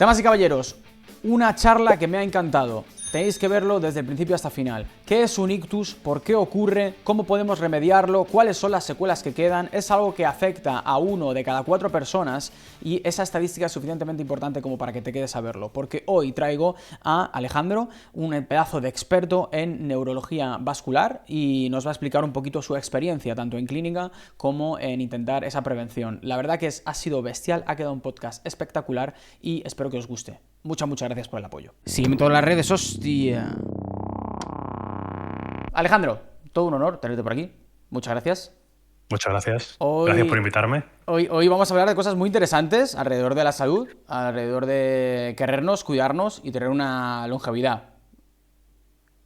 Damas y caballeros, una charla que me ha encantado. Tenéis que verlo desde el principio hasta el final. ¿Qué es un ictus? ¿Por qué ocurre? ¿Cómo podemos remediarlo? ¿Cuáles son las secuelas que quedan? Es algo que afecta a 1 de cada 4 personas y esa estadística es suficientemente importante como para que te quedes a verlo. Porque hoy traigo a Alejandro, un pedazo de experto en neurología vascular, y nos va a explicar un poquito su experiencia, tanto en clínica como en intentar esa prevención. La verdad que ha sido bestial, ha quedado un podcast espectacular y espero que os guste. Muchas gracias por el apoyo. Sígueme en todas las redes, hostia. Alejandro, todo un honor tenerte por aquí. Muchas gracias. Muchas gracias. Gracias por invitarme. Hoy vamos a hablar de cosas muy interesantes alrededor de la salud, alrededor de querernos, cuidarnos y tener una longevidad.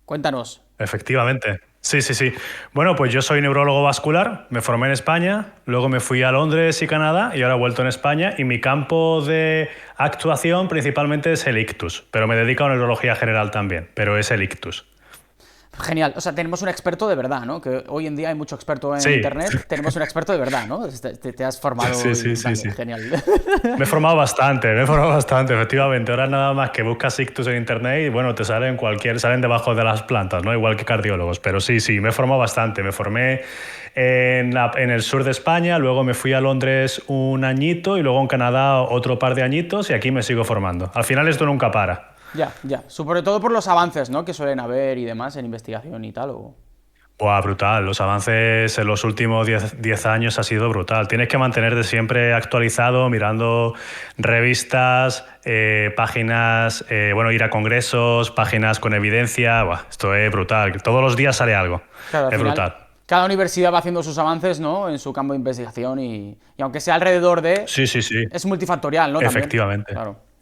Cuéntanos. Efectivamente. Sí. Bueno, pues yo soy neurólogo vascular, me formé en España, luego me fui a Londres y Canadá y ahora he vuelto en España, y mi campo de actuación principalmente es el ictus, pero me dedico a neurología general también, pero es el ictus. Genial, o sea, tenemos un experto de verdad, ¿no? Que hoy en día hay mucho experto en internet, tenemos un experto de verdad, ¿no? Te has formado. Sí. Genial. Me he formado bastante, efectivamente. Ahora nada más que buscas ictus en internet y bueno, te salen debajo de las plantas, ¿no? Igual que cardiólogos, pero sí, me he formado bastante. Me formé en el sur de España, luego me fui a Londres un añito y luego en Canadá otro par de añitos, y aquí me sigo formando. Al final esto nunca para. Ya. Sobre todo por los avances, ¿no? Que suelen haber y demás en investigación y tal, ¿o? Buah, brutal. Los avances en los últimos 10 años ha sido brutal. Tienes que mantenerte siempre actualizado, mirando revistas, páginas, ir a congresos, páginas con evidencia. Buah, esto es brutal. Todos los días sale algo. Claro, es brutal. Cada universidad va haciendo sus avances, ¿no? En su campo de investigación y aunque sea alrededor de... Sí. Es multifactorial, ¿no? Efectivamente. También. Claro.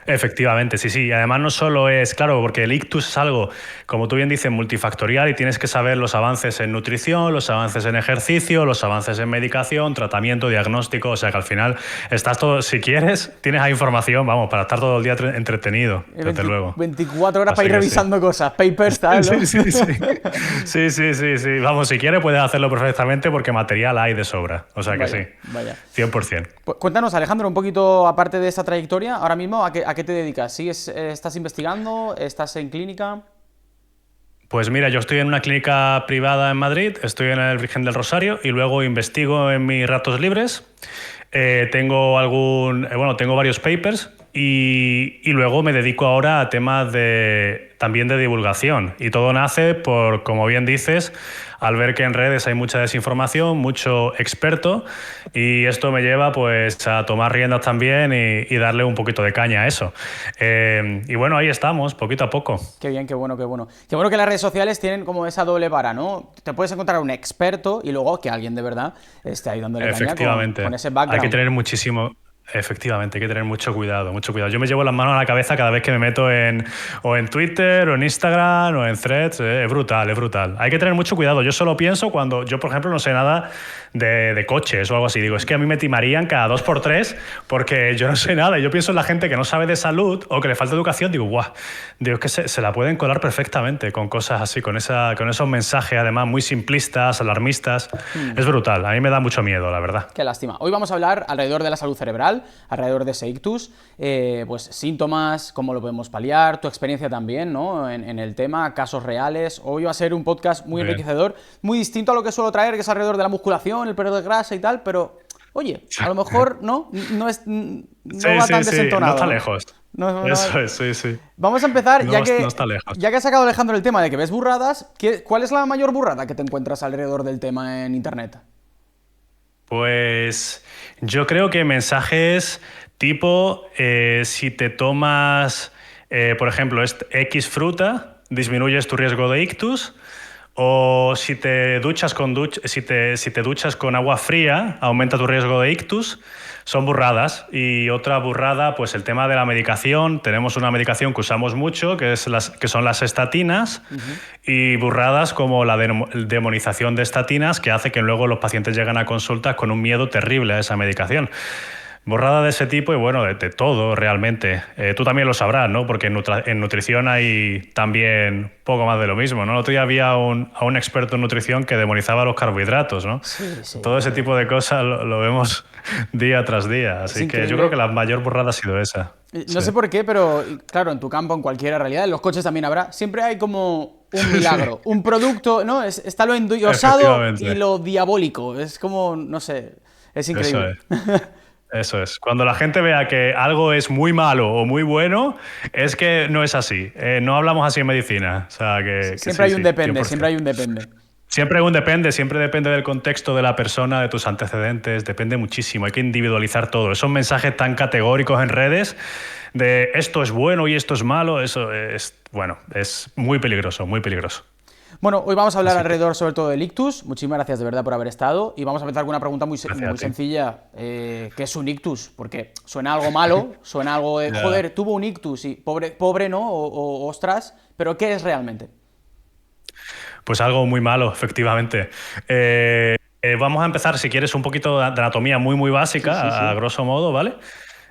Efectivamente, sí. Además no solo es, claro, porque el ictus es algo, como tú bien dices, multifactorial, y tienes que saber los avances en nutrición, los avances en ejercicio, los avances en medicación, tratamiento, diagnóstico, o sea que al final estás todo, si quieres, tienes ahí información, vamos, para estar todo el día entretenido, desde luego. 24 horas Así para ir revisando cosas, papers, tal, ¿no? Sí. Vamos, si quieres puedes hacerlo perfectamente porque material hay de sobra, o sea que sí, vaya. 100%. Pues cuéntanos, Alejandro, un poquito, aparte de esta trayectoria, ahora mismo, ¿a qué te dedicas? ¿Estás investigando? ¿Estás en clínica? Pues mira, yo estoy en una clínica privada en Madrid, estoy en el Virgen del Rosario y luego investigo en mis ratos libres. Tengo varios papers y luego me dedico ahora a temas también de divulgación. Y todo nace por, como bien dices, al ver que en redes hay mucha desinformación, mucho experto, y esto me lleva pues a tomar riendas también y darle un poquito de caña a eso. Y bueno, ahí estamos, poquito a poco. Qué bien, qué bueno. Qué bueno que las redes sociales tienen como esa doble vara, ¿no? Te puedes encontrar un experto y luego que alguien de verdad esté ahí dándole caña con ese background. Hay que tener muchísimo... Efectivamente, hay que tener mucho cuidado. Yo me llevo las manos a la cabeza cada vez que me meto o en Twitter, o en Instagram, o en Threads. Es brutal. Hay que tener mucho cuidado. Yo solo pienso cuando yo, por ejemplo, no sé nada de coches o algo así. Digo, es que a mí me timarían cada 2x3 porque yo no sé nada. Yo pienso en la gente que no sabe de salud o que le falta educación. Digo, ¡guau! Digo, es que se la pueden colar perfectamente con cosas así, con esos mensajes, además, muy simplistas, alarmistas. Es brutal. A mí me da mucho miedo, la verdad. Qué lástima. Hoy vamos a hablar alrededor de la salud cerebral, alrededor de ese ictus, pues síntomas, cómo lo podemos paliar, tu experiencia también, ¿no? En el tema, casos reales. Hoy va a ser un podcast muy enriquecedor, muy distinto a lo que suelo traer, que es alrededor de la musculación, el periodo de grasa y tal, pero oye, a lo mejor no va tan desentonado. No está lejos. Eso es, sí. Vamos a empezar, no está lejos. Ya que has sacado, Alejandro, el tema de que ves burradas, ¿cuál es la mayor burrada que te encuentras alrededor del tema en internet? Pues yo creo que mensajes tipo, si te tomas, por ejemplo, X fruta, disminuyes tu riesgo de ictus, o si te duchas si te duchas con agua fría, aumenta tu riesgo de ictus. Son burradas. Y otra burrada, pues el tema de la medicación. Tenemos una medicación que usamos mucho, que son las estatinas, y burradas como la demonización de estatinas, que hace que luego los pacientes lleguen a consultas con un miedo terrible a esa medicación. Borrada de ese tipo y bueno, de todo realmente. Tú también lo sabrás, ¿no? Porque en nutrición hay también poco más de lo mismo, ¿no? El otro día había a un experto en nutrición que demonizaba los carbohidratos, ¿no? Sí. Todo ese tipo de cosas lo vemos día tras día. Así que yo creo que la mayor borrada ha sido esa. No sé por qué, pero claro, en tu campo, en cualquier realidad, en los coches también habrá, siempre hay como un milagro, un producto, ¿no? Está lo endiosado y Efectivamente. lo diabólico, es como, no sé, es Eso increíble. es. Eso es. Cuando la gente vea que algo es muy malo o muy bueno, es que no es así. No hablamos así en medicina. O sea, que Siempre sí, hay un sí, depende, siempre 100%. hay un depende. Siempre depende del contexto de la persona, de tus antecedentes, depende muchísimo, hay que individualizar todo. Esos mensajes tan categóricos en redes de esto es bueno y esto es malo, eso es, bueno, es muy peligroso, muy peligroso. Bueno, hoy vamos a hablar Así que, alrededor sobre todo del ictus. Muchísimas gracias de verdad por haber estado. Y vamos a empezar con una pregunta gracias a muy ti. sencilla. ¿Qué es un ictus? Porque suena algo malo, suena algo de, Ya. joder, tuvo un ictus y pobre, pobre ¿no? Ostras, pero ¿qué es realmente? Pues algo muy malo, efectivamente. Vamos a empezar, si quieres, un poquito de anatomía muy, muy Sí, básica, sí, a sí. grosso modo, ¿vale?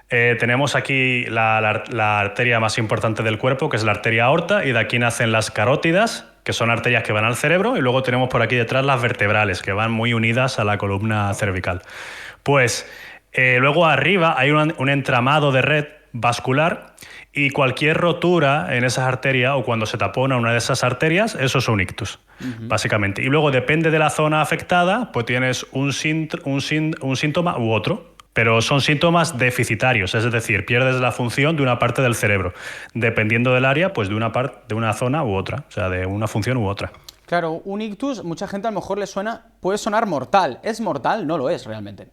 Tenemos aquí la arteria más importante del cuerpo, que es la arteria aorta, y de aquí nacen las carótidas, que son arterias que van al cerebro, y luego tenemos por aquí detrás las vertebrales, que van muy unidas a la columna cervical. Pues luego arriba hay un entramado de red vascular y cualquier rotura en esas arterias o cuando se tapona una de esas arterias, eso es un ictus, básicamente. Y luego depende de la zona afectada, pues tienes un síntoma u otro. Pero son síntomas deficitarios, es decir, pierdes la función de una parte del cerebro, dependiendo del área, pues de una zona u otra, o sea, de una función u otra. Claro, un ictus, mucha gente a lo mejor le suena, puede sonar mortal. ¿Es mortal? No lo es realmente.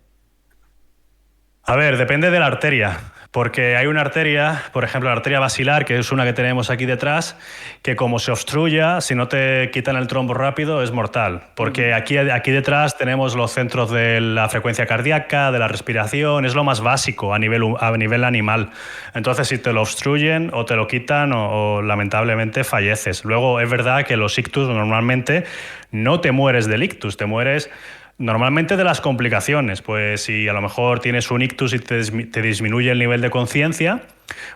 A ver, depende de la arteria, porque hay una arteria, por ejemplo, la arteria basilar, que es una que tenemos aquí detrás, que como se obstruya, si no te quitan el trombo rápido, es mortal. Porque aquí detrás tenemos los centros de la frecuencia cardíaca, de la respiración, es lo más básico a nivel animal. Entonces, si te lo obstruyen o te lo quitan o lamentablemente falleces. Luego, es verdad que los ictus normalmente no te mueres del ictus, te mueres normalmente de las complicaciones, pues si a lo mejor tienes un ictus y te disminuye el nivel de conciencia,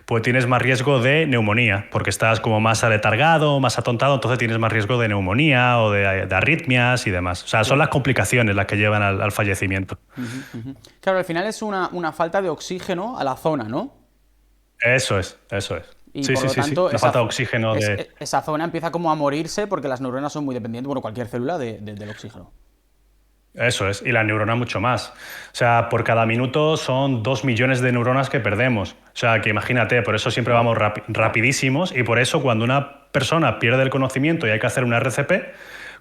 pues tienes más riesgo de neumonía, porque estás como más aletargado, más atontado, entonces tienes más riesgo de neumonía o de arritmias y demás. O sea, son las complicaciones las que llevan al fallecimiento. Claro, al final es una falta de oxígeno a la zona, ¿no? Eso es, eso es. Y Sí, por sí, lo sí, sí. tanto, La falta de oxígeno de... esa zona empieza como a morirse porque las neuronas son muy dependientes, bueno, cualquier célula del oxígeno. Eso es, y la neurona mucho más. O sea, por cada minuto son 2 millones de neuronas que perdemos. O sea, que imagínate, por eso siempre Wow. vamos rapidísimos y por eso cuando una persona pierde el conocimiento y hay que hacer una RCP,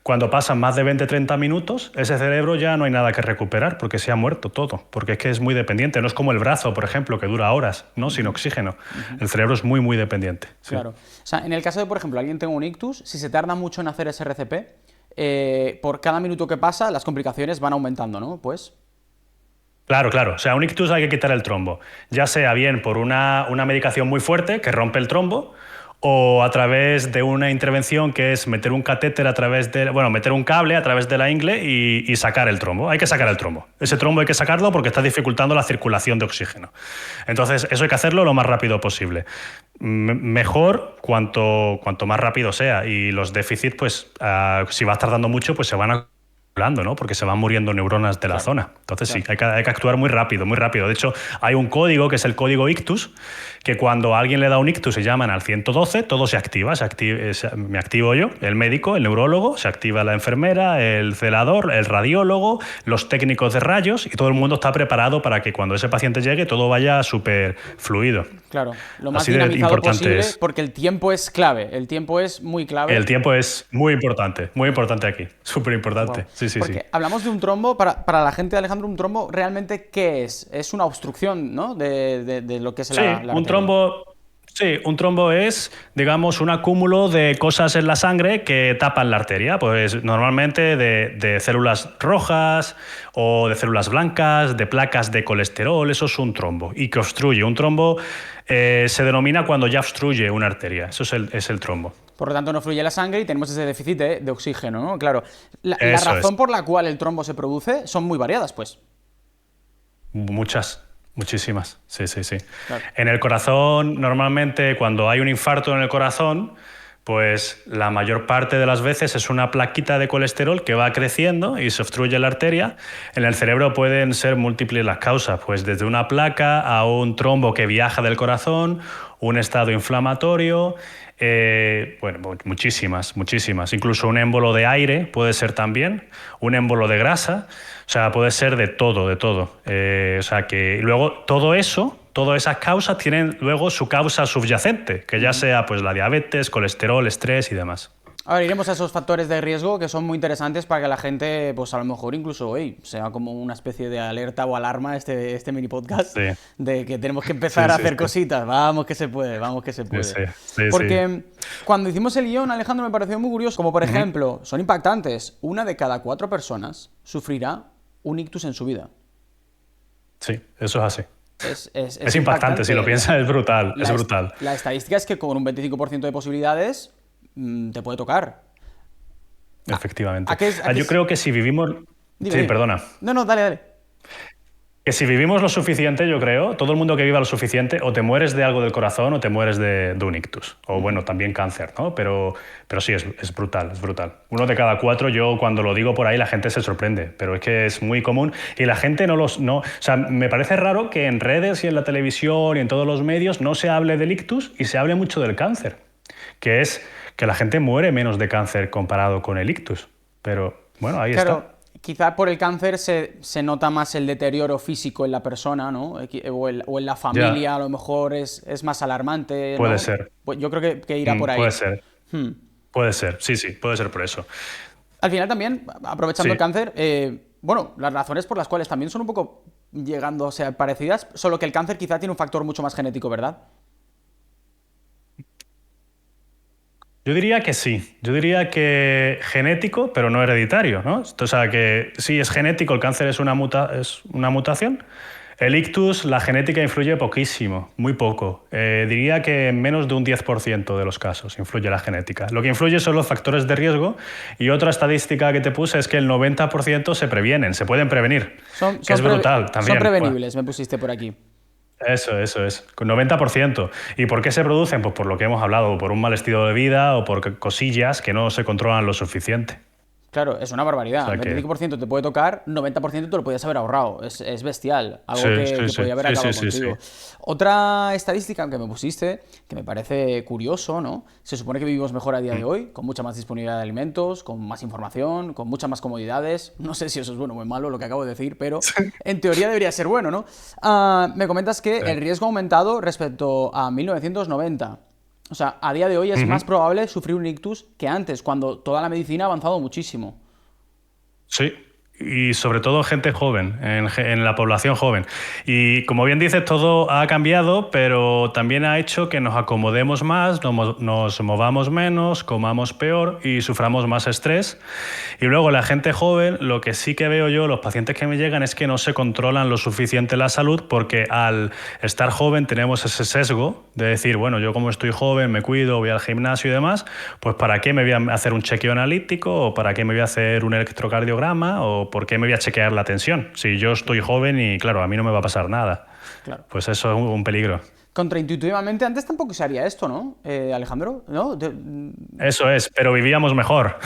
cuando pasan más de 20-30 minutos, ese cerebro ya no hay nada que recuperar porque se ha muerto todo, porque es que es muy dependiente. No es como el brazo, por ejemplo, que dura horas, ¿no? Sin oxígeno. El cerebro es muy, muy dependiente. Sí. Claro. O sea, en el caso de, por ejemplo, alguien tenga un ictus, si se tarda mucho en hacer ese RCP, por cada minuto que pasa, las complicaciones van aumentando, ¿no? Pues. Claro, claro. O sea, un ictus hay que quitar el trombo. Ya sea bien por una medicación muy fuerte que rompe el trombo o a través de una intervención que es meter un catéter a través de, bueno, meter un cable a través de la ingle y sacar el trombo. Hay que sacar el trombo. Ese trombo hay que sacarlo porque está dificultando la circulación de oxígeno. Entonces, eso hay que hacerlo lo más rápido posible. Mejor cuanto más rápido sea. Y los déficits, pues, si vas tardando mucho, pues se van a ¿no? Porque se van muriendo neuronas de la Claro, zona. Entonces claro. sí, hay que actuar muy rápido, muy rápido. De hecho, hay un código que es el código ictus, que cuando a alguien le da un ictus y llaman al 112, todo se activa. Me activo yo, el médico, el neurólogo, se activa la enfermera, el celador, el radiólogo, los técnicos de rayos y todo el mundo está preparado para que cuando ese paciente llegue todo vaya súper fluido. Claro, lo más Así de dinamizado importante posible es. porque el tiempo es clave, el tiempo es muy El clave. tiempo es muy importante aquí, súper importante. Wow. Sí, sí, sí. Porque hablamos de un trombo, para la gente de Alejandro, un trombo realmente ¿qué es? Es una obstrucción, ¿no? De lo que es Sí, la un arteria. trombo, sí, un trombo es, digamos, un acúmulo de cosas en la sangre que tapan la arteria. Pues normalmente de células rojas o de células blancas, de placas de colesterol, eso es un trombo. Y que obstruye. Un trombo se denomina cuando ya obstruye una arteria. Eso es el trombo. Por lo tanto, no fluye la sangre y tenemos ese déficit de oxígeno, ¿no? Claro. La Eso es. razón por la cual el trombo se produce son muy variadas, pues. Muchas, muchísimas. Sí, sí, sí. Claro. En el corazón, normalmente, cuando hay un infarto en el corazón, pues la mayor parte de las veces es una plaquita de colesterol que va creciendo y se obstruye la arteria. En el cerebro pueden ser múltiples las causas, pues desde una placa a un trombo que viaja del corazón, un estado inflamatorio, bueno, muchísimas. Incluso un émbolo de aire puede ser también, un émbolo de grasa, o sea, puede ser de todo. O sea, que luego todo eso, todas esas causas tienen luego su causa subyacente, que ya sea pues la diabetes, colesterol, estrés y demás. A ver, iremos a esos factores de riesgo que son muy interesantes para que la gente, pues a lo mejor incluso, sea como una especie de alerta o alarma este mini podcast, Sí. de que tenemos que empezar a hacer cositas. Vamos que se puede. Porque cuando hicimos el guión, Alejandro, me pareció muy curioso, como por ejemplo, son impactantes, 1 de cada 4 personas sufrirá un ictus en su vida. Sí, eso es así. Es impactante, si lo piensas, es brutal. La estadística es que con un 25% de posibilidades te puede tocar. Efectivamente. Yo creo que si vivimos... Dime. Perdona. No, dale. Que si vivimos lo suficiente, yo creo, todo el mundo que viva lo suficiente, o te mueres de algo del corazón o te mueres de un ictus. O bueno, también cáncer, ¿no? Pero sí, es brutal. 1 de cada 4, yo cuando lo digo por ahí la gente se sorprende, pero es que es muy común y la gente o sea, me parece raro que en redes y en la televisión y en todos los medios no se hable del ictus y se hable mucho del cáncer, que es que la gente muere menos de cáncer comparado con el ictus. Pero bueno, ahí está. Quizá por el cáncer se nota más el deterioro físico en la persona, ¿no? O en la familia, a lo mejor es más alarmante, ¿no? Puede ser. Pues yo creo que irá por ahí. Puede ser. Puede ser, sí, puede ser por eso. Al final también, aprovechando el cáncer, las razones por las cuales también son un poco llegando a ser parecidas, solo que el cáncer quizá tiene un factor mucho más genético, ¿verdad? Yo diría que sí. Yo diría que genético, pero no hereditario, ¿no? O sea, que sí, es genético, el cáncer es una mutación. El ictus, la genética influye poquísimo, muy poco. Diría que en menos de un 10% de los casos influye la genética. Lo que influye son los factores de riesgo y otra estadística que te puse es que el 90% se previenen, se pueden prevenir, que es brutal también. Son prevenibles, me pusiste por aquí. Eso es, con 90%. ¿Y por qué se producen? Pues por lo que hemos hablado, por un mal estilo de vida o por cosillas que no se controlan lo suficiente. Claro, es una barbaridad. El 25% te puede tocar, 90% te lo podías haber ahorrado. Es bestial. Algo que podía haber acabado contigo. Otra estadística que me pusiste, que me parece curioso, ¿no? Se supone que vivimos mejor a día de hoy, con mucha más disponibilidad de alimentos, con más información, con muchas más comodidades. No sé si eso es bueno o es malo lo que acabo de decir, pero en teoría debería ser bueno, ¿no? Me comentas que el riesgo ha aumentado respecto a 1990. O sea, a día de hoy es más probable sufrir un ictus que antes, cuando toda la medicina ha avanzado muchísimo. Sí, y sobre todo gente joven, en la población joven. Y como bien dices, todo ha cambiado, pero también ha hecho que nos acomodemos más, nos movamos menos, comamos peor y suframos más estrés. Y luego la gente joven, lo que sí que veo yo, los pacientes que me llegan, es que no se controlan lo suficiente la salud porque al estar joven tenemos ese sesgo de decir, bueno, yo como estoy joven, me cuido, voy al gimnasio y demás, pues ¿para qué me voy a hacer un chequeo analítico o para qué me voy a hacer un electrocardiograma o por qué me voy a chequear la tensión? Si yo estoy joven y, claro, a mí no me va a pasar nada. Claro. Pues eso es un peligro. Contraintuitivamente, antes tampoco se haría esto, ¿no, Alejandro? ¿No? Eso es, pero vivíamos mejor.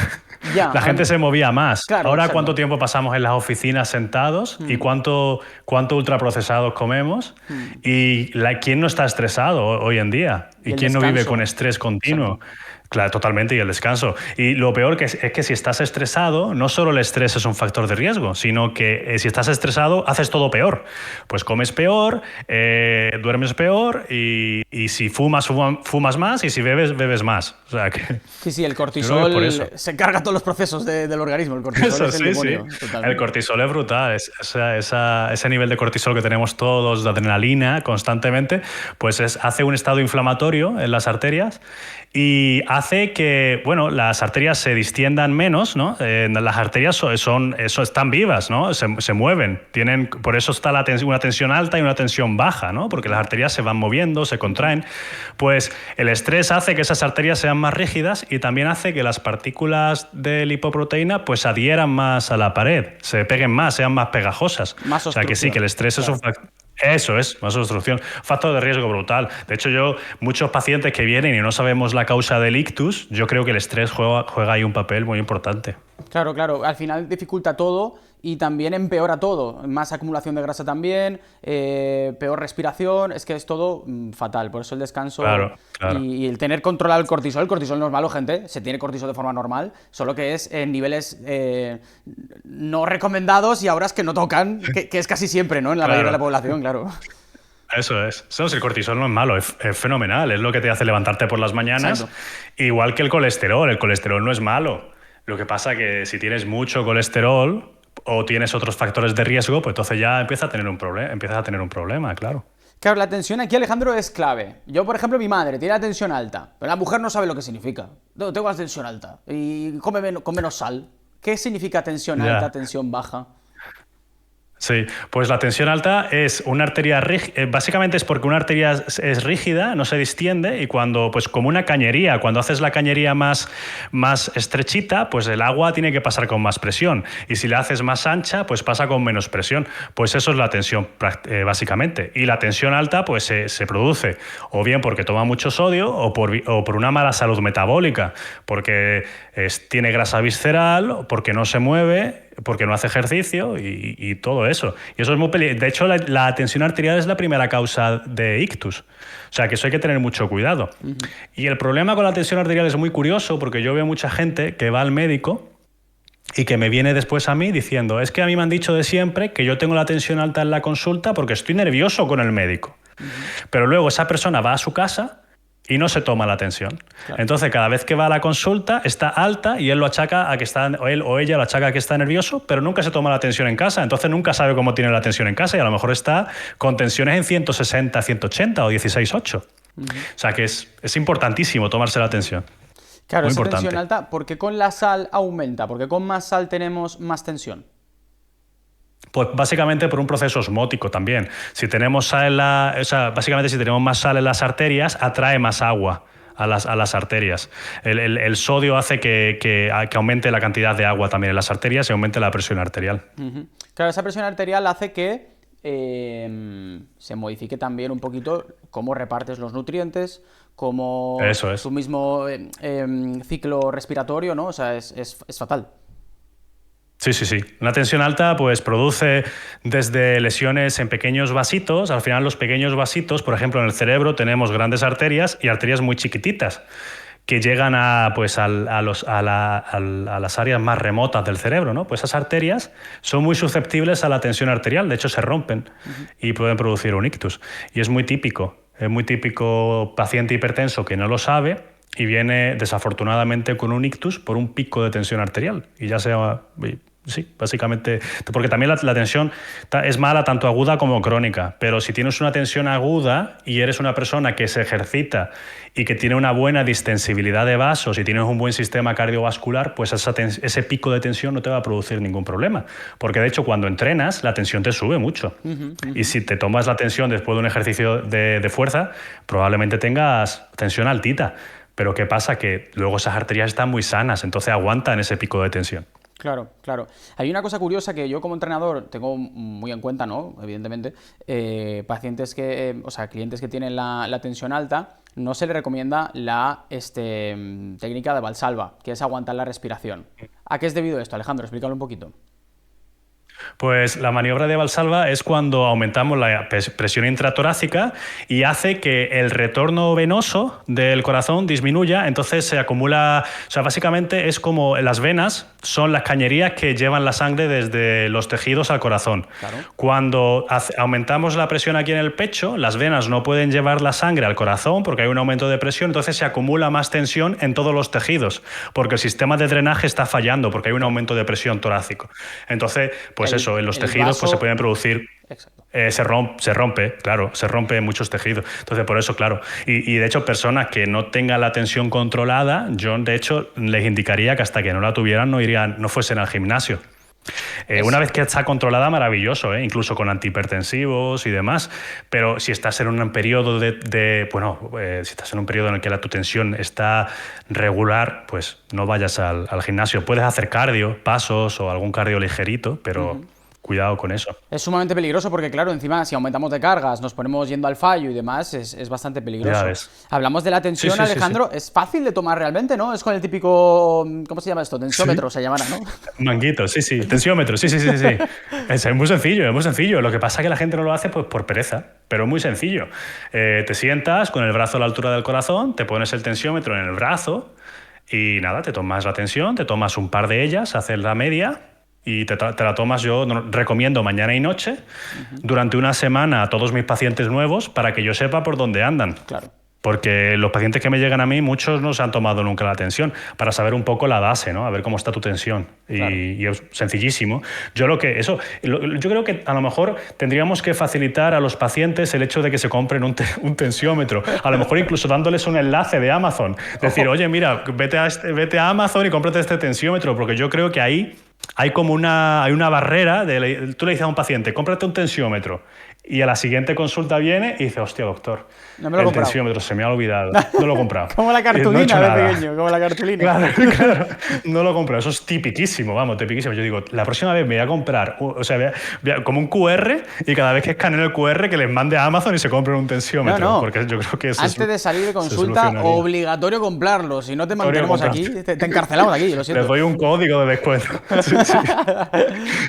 Ya, la gente se movía más. Claro, ahora, exacto. ¿cuánto tiempo pasamos en las oficinas sentados y cuánto ultraprocesados comemos? Y ¿quién no está estresado hoy en día? ¿Y quién no vive con estrés continuo? Exacto. Claro, totalmente, y el descanso. Y lo peor es que si estás estresado, no solo el estrés es un factor de riesgo, sino que si estás estresado, haces todo peor. Pues comes peor, duermes peor y si fumas más y si bebes más. O sea que... Sí, el cortisol se carga todos los procesos del organismo. El cortisol es el demonio. El cortisol es brutal. Ese nivel de cortisol que tenemos todos, de adrenalina constantemente, pues hace un estado inflamatorio en las arterias y hace que, bueno, las arterias se distiendan menos, ¿no? Las arterias están vivas, ¿no? Se mueven. Por eso está una tensión alta y una tensión baja, ¿no? Porque las arterias se van moviendo, se contraen. Pues el estrés hace que esas arterias sean más rígidas y también hace que las partículas de lipoproteína pues adhieran más a la pared, se peguen más, sean más pegajosas. Más o sea que sí, que el estrés es un factor. Eso es, más obstrucción. Factor de riesgo brutal. De hecho, muchos pacientes que vienen y no sabemos la causa del ictus, yo creo que el estrés juega ahí un papel muy importante. Claro, claro, al final dificulta todo y también empeora todo. Más acumulación de grasa también, peor respiración, es que es todo fatal. Por eso el descanso Claro, claro. y el tener controlado el cortisol. El cortisol no es malo, gente, se tiene cortisol de forma normal, solo que es en niveles no recomendados y a horas que no tocan, que es casi siempre, ¿no? En la Claro. mayoría de la población, claro. Eso es. Eso, si el cortisol no es malo, es fenomenal. Es lo que te hace levantarte por las mañanas. Exacto. Igual que el colesterol. El colesterol no es malo. Lo que pasa que si tienes mucho colesterol o tienes otros factores de riesgo, pues entonces ya empiezas a tener un problema, claro. Claro, la tensión aquí, Alejandro, es clave. Yo, por ejemplo, mi madre tiene la tensión alta, pero la mujer no sabe lo que significa. No, tengo la tensión alta y con menos sal. ¿Qué significa tensión Ya. alta, tensión baja? Sí, pues la tensión alta es una arteria rígida, básicamente es porque una arteria es rígida, no se distiende y cuando, pues como una cañería, cuando haces la cañería más estrechita, pues el agua tiene que pasar con más presión y si la haces más ancha, pues pasa con menos presión. Pues eso es la tensión básicamente. Y la tensión alta pues se produce o bien porque toma mucho sodio o por una mala salud metabólica, porque tiene grasa visceral, porque no se mueve, porque no hace ejercicio y todo eso. Y eso es muy peligroso. De hecho, la tensión arterial es la primera causa de ictus. O sea, que eso hay que tener mucho cuidado. Y el problema con la tensión arterial es muy curioso porque yo veo mucha gente que va al médico y que me viene después a mí diciendo, es que a mí me han dicho de siempre que yo tengo la tensión alta en la consulta porque estoy nervioso con el médico. Pero luego esa persona va a su casa y no se toma la tensión. Claro. Entonces, cada vez que va a la consulta está alta y él lo achaca a que está, o él o ella lo achaca a que está nervioso, pero nunca se toma la tensión en casa. Entonces nunca sabe cómo tiene la tensión en casa y a lo mejor está con tensiones en 160, 180 o 16,8. O sea que es importantísimo tomarse la tensión. Claro, muy esa importante. tensión alta, ¿por qué con la sal aumenta? ¿Por qué con más sal tenemos más tensión? Pues básicamente por un proceso osmótico también. Si tenemos sal básicamente si tenemos más sal en las arterias, atrae más agua a las arterias. El sodio hace que aumente la cantidad de agua también en las arterias y aumente la presión arterial. Claro, esa presión arterial hace que se modifique también un poquito cómo repartes los nutrientes, cómo tu mismo ciclo respiratorio, ¿no? O sea, es fatal. Sí, sí, sí. Una tensión alta pues produce desde lesiones en pequeños vasitos. Al final los pequeños vasitos, por ejemplo, en el cerebro tenemos grandes arterias y arterias muy chiquititas que llegan a las áreas más remotas del cerebro, ¿no? Pues esas arterias son muy susceptibles a la tensión arterial, de hecho se rompen y pueden producir un ictus. Y es muy típico paciente hipertenso que no lo sabe y viene desafortunadamente con un ictus por un pico de tensión arterial. Y ya sea... Sí, básicamente, porque también la tensión es mala tanto aguda como crónica, pero si tienes una tensión aguda y eres una persona que se ejercita y que tiene una buena distensibilidad de vasos y tienes un buen sistema cardiovascular, pues ese pico de tensión no te va a producir ningún problema, porque de hecho cuando entrenas la tensión te sube mucho y si te tomas la tensión después de un ejercicio de fuerza, probablemente tengas tensión altita, pero ¿qué pasa? Que luego esas arterias están muy sanas, entonces aguantan ese pico de tensión. Claro, claro. Hay una cosa curiosa que yo como entrenador tengo muy en cuenta, ¿no? Evidentemente, pacientes clientes que tienen la tensión alta, no se les recomienda la técnica de Valsalva, que es aguantar la respiración. ¿A qué es debido esto, Alejandro? Explícalo un poquito. Pues la maniobra de Valsalva es cuando aumentamos la presión intratorácica y hace que el retorno venoso del corazón disminuya, entonces se acumula, o sea, básicamente es como las venas son las cañerías que llevan la sangre desde los tejidos al corazón. Claro. Cuando aumentamos la presión aquí en el pecho, las venas no pueden llevar la sangre al corazón porque hay un aumento de presión, entonces se acumula más tensión en todos los tejidos, porque el sistema de drenaje está fallando, porque hay un aumento de presión torácico. Entonces, pues en los tejidos pues se pueden producir... se rompe muchos tejidos. Entonces, por eso, claro. Y de hecho, personas que no tengan la tensión controlada, yo de hecho les indicaría que hasta que no la tuvieran no fuesen al gimnasio. Una vez que está controlada, maravilloso, incluso con antihipertensivos y demás, pero si estás en un periodo si estás en un periodo en el que tu tensión está regular, pues no vayas al gimnasio. Puedes hacer cardio, pasos o algún cardio ligerito, pero cuidado con eso. Es sumamente peligroso porque, claro, encima si aumentamos de cargas, nos ponemos yendo al fallo y demás, es bastante Ya peligroso. ves. Hablamos de la Sí, tensión, sí, sí, sí. Alejandro, es fácil de tomar realmente, ¿no? Es con el típico, ¿cómo se llama esto? Sí. Tensiómetro se llamará, ¿no? Manguito, sí, sí. Tensiómetro, sí, sí, sí, sí. Es muy sencillo, es muy sencillo. Lo que pasa es que la gente no lo hace pues, por pereza, pero es muy sencillo. Te sientas con el brazo a la altura del corazón, te pones el tensiómetro en el brazo y nada, te tomas la tensión, te tomas un par de ellas, haces la media y te la tomas. Yo recomiendo mañana y noche durante una semana a todos mis pacientes nuevos para que yo sepa por dónde andan. Claro. Porque los pacientes que me llegan a mí, muchos no se han tomado nunca la tensión, para saber un poco la base, ¿no? A ver cómo está tu tensión. Claro. Y es sencillísimo. Yo creo que a lo mejor tendríamos que facilitar a los pacientes el hecho de que se compren un tensiómetro. A lo mejor incluso dándoles un enlace de Amazon. Decir, oye, mira, vete a Amazon y cómprate este tensiómetro, porque yo creo que ahí hay como hay una barrera. Tú le dices a un paciente, cómprate un tensiómetro. Y a la siguiente consulta viene y dice, hostia, doctor, No me lo he el comprado. tensiómetro se me ha olvidado. No lo he comprado. Como la No he cartulina hecho de nada. pequeño, como la cartulina. Claro, claro. No lo he comprado. Eso es tipiquísimo, vamos, tipiquísimo. Yo digo, la próxima vez me voy a comprar, o sea, como un QR y cada vez que escaneen el QR que les mande a Amazon y se compren un tensiómetro. No, no. Porque yo creo que eso Antes de salir de se consulta, solucionaría. obligatorio comprarlo. Si no te Obligatorio mantenemos aquí, comprarlo. te encarcelamos aquí, lo Les siento. doy un código de descuento. Sí, sí.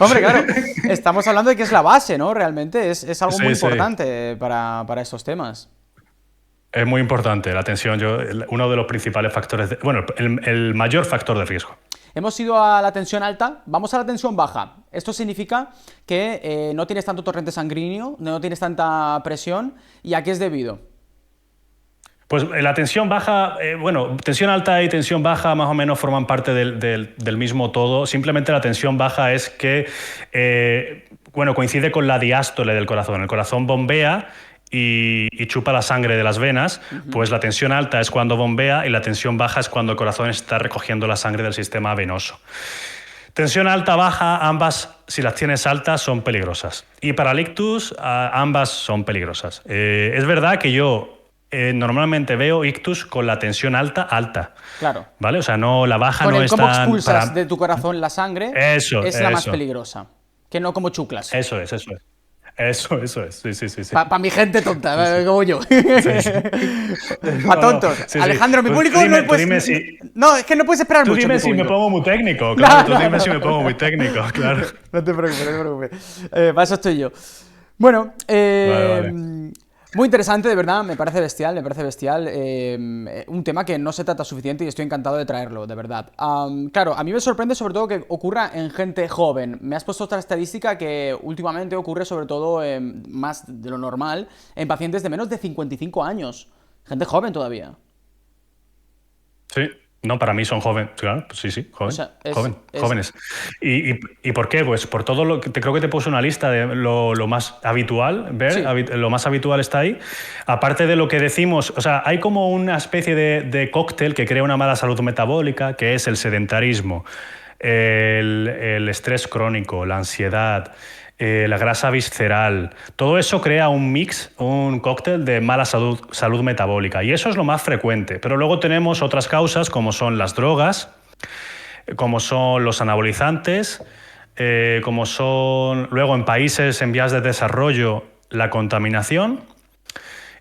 Hombre, claro, estamos hablando de que es la base, ¿no? Realmente es algo Sí, muy sí. importante para estos temas. Es muy importante la tensión. Uno de los principales factores, bueno, el mayor factor de riesgo. Hemos ido a la tensión alta, vamos a la tensión baja. Esto significa que no tienes tanto torrente sanguíneo, no tienes tanta presión. ¿Y a qué es debido? Pues la tensión baja, bueno, tensión alta y tensión baja más o menos forman parte del mismo todo. Simplemente la tensión baja es que, bueno, coincide con la diástole del corazón. El corazón bombea y chupa la sangre de las venas, pues la tensión alta es cuando bombea y la tensión baja es cuando el corazón está recogiendo la sangre del sistema venoso. Tensión alta, baja, ambas, si las tienes altas, son peligrosas. Y para el ictus, ambas son peligrosas. Es verdad que yo normalmente veo ictus con la tensión alta, alta. Claro. ¿Vale? O sea, no, la baja Con no el es cómo tan... expulsas de tu corazón la sangre es la más Eso. peligrosa. Que no como chuclas. Eso es. Eso es. Sí, sí, sí. Para mi gente tonta, como yo. Sí, sí. Para tontos. Sí, sí. Alejandro, mi Tú público dime- no tú puedes. dime si- No, es que no puedes esperar Tú mucho. dime mi si me público. pongo muy técnico, No, claro. Tú no, dime no. si me pongo muy técnico, claro. No te preocupes, no te preocupes. Para eso estoy yo. Bueno, Vale. muy interesante, de verdad, me parece bestial, me parece bestial. Un tema que no se trata suficiente y estoy encantado de traerlo, de verdad. Claro, a mí me sorprende sobre todo que ocurra en gente joven. Me has puesto otra estadística que últimamente ocurre sobre todo, más de lo normal, en pacientes de menos de 55 años. Gente joven todavía. Sí. No, para mí son jóvenes, claro, pues sí, joven, O sea, jóvenes. ¿Y por qué? Pues por todo lo que creo que te puse una lista de lo más habitual, Sí. lo más habitual está ahí. Aparte de lo que decimos, o sea, hay como una especie de cóctel que crea una mala salud metabólica, que es el sedentarismo, el estrés crónico, la ansiedad, la grasa visceral. Todo eso crea un mix, un cóctel de mala salud metabólica. Y eso es lo más frecuente. Pero luego tenemos otras causas como son las drogas, como son los anabolizantes, como son luego en países en vías de desarrollo la contaminación.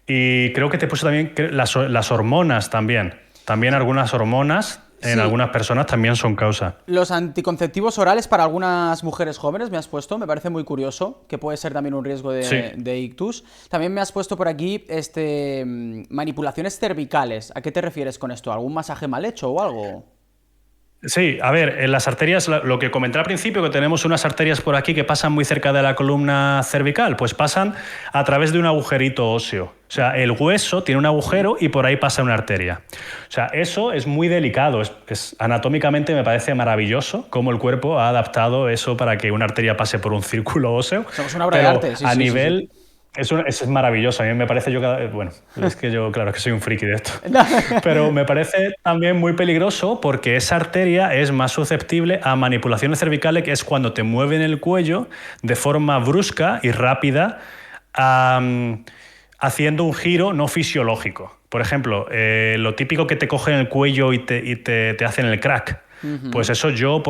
Y creo que te puse también las hormonas también. También algunas hormonas en Sí. algunas personas también son causa. Los anticonceptivos orales para algunas mujeres jóvenes me has puesto, me parece muy curioso, que puede ser también un riesgo Sí. de ictus. También me has puesto por aquí manipulaciones cervicales. ¿A qué te refieres con esto? ¿Algún masaje mal hecho o algo? Sí, a ver, en las arterias, lo que comenté al principio, que tenemos unas arterias por aquí que pasan muy cerca de la columna cervical, pues pasan a través de un agujerito óseo. O sea, el hueso tiene un agujero y por ahí pasa una arteria. O sea, eso es muy delicado. Anatómicamente me parece maravilloso cómo el cuerpo ha adaptado eso para que una arteria pase por un círculo óseo. Somos una obra de Pero arte, sí, a sí, sí, nivel... Es maravilloso, a mí me parece bueno, es que yo, claro, que soy un friki de esto. Pero me parece también muy peligroso porque esa arteria es más susceptible a manipulaciones cervicales, que es cuando te mueven el cuello de forma brusca y rápida, haciendo un giro no fisiológico. Por ejemplo, lo típico que te cogen el cuello y te hacen el crack. Pues eso yo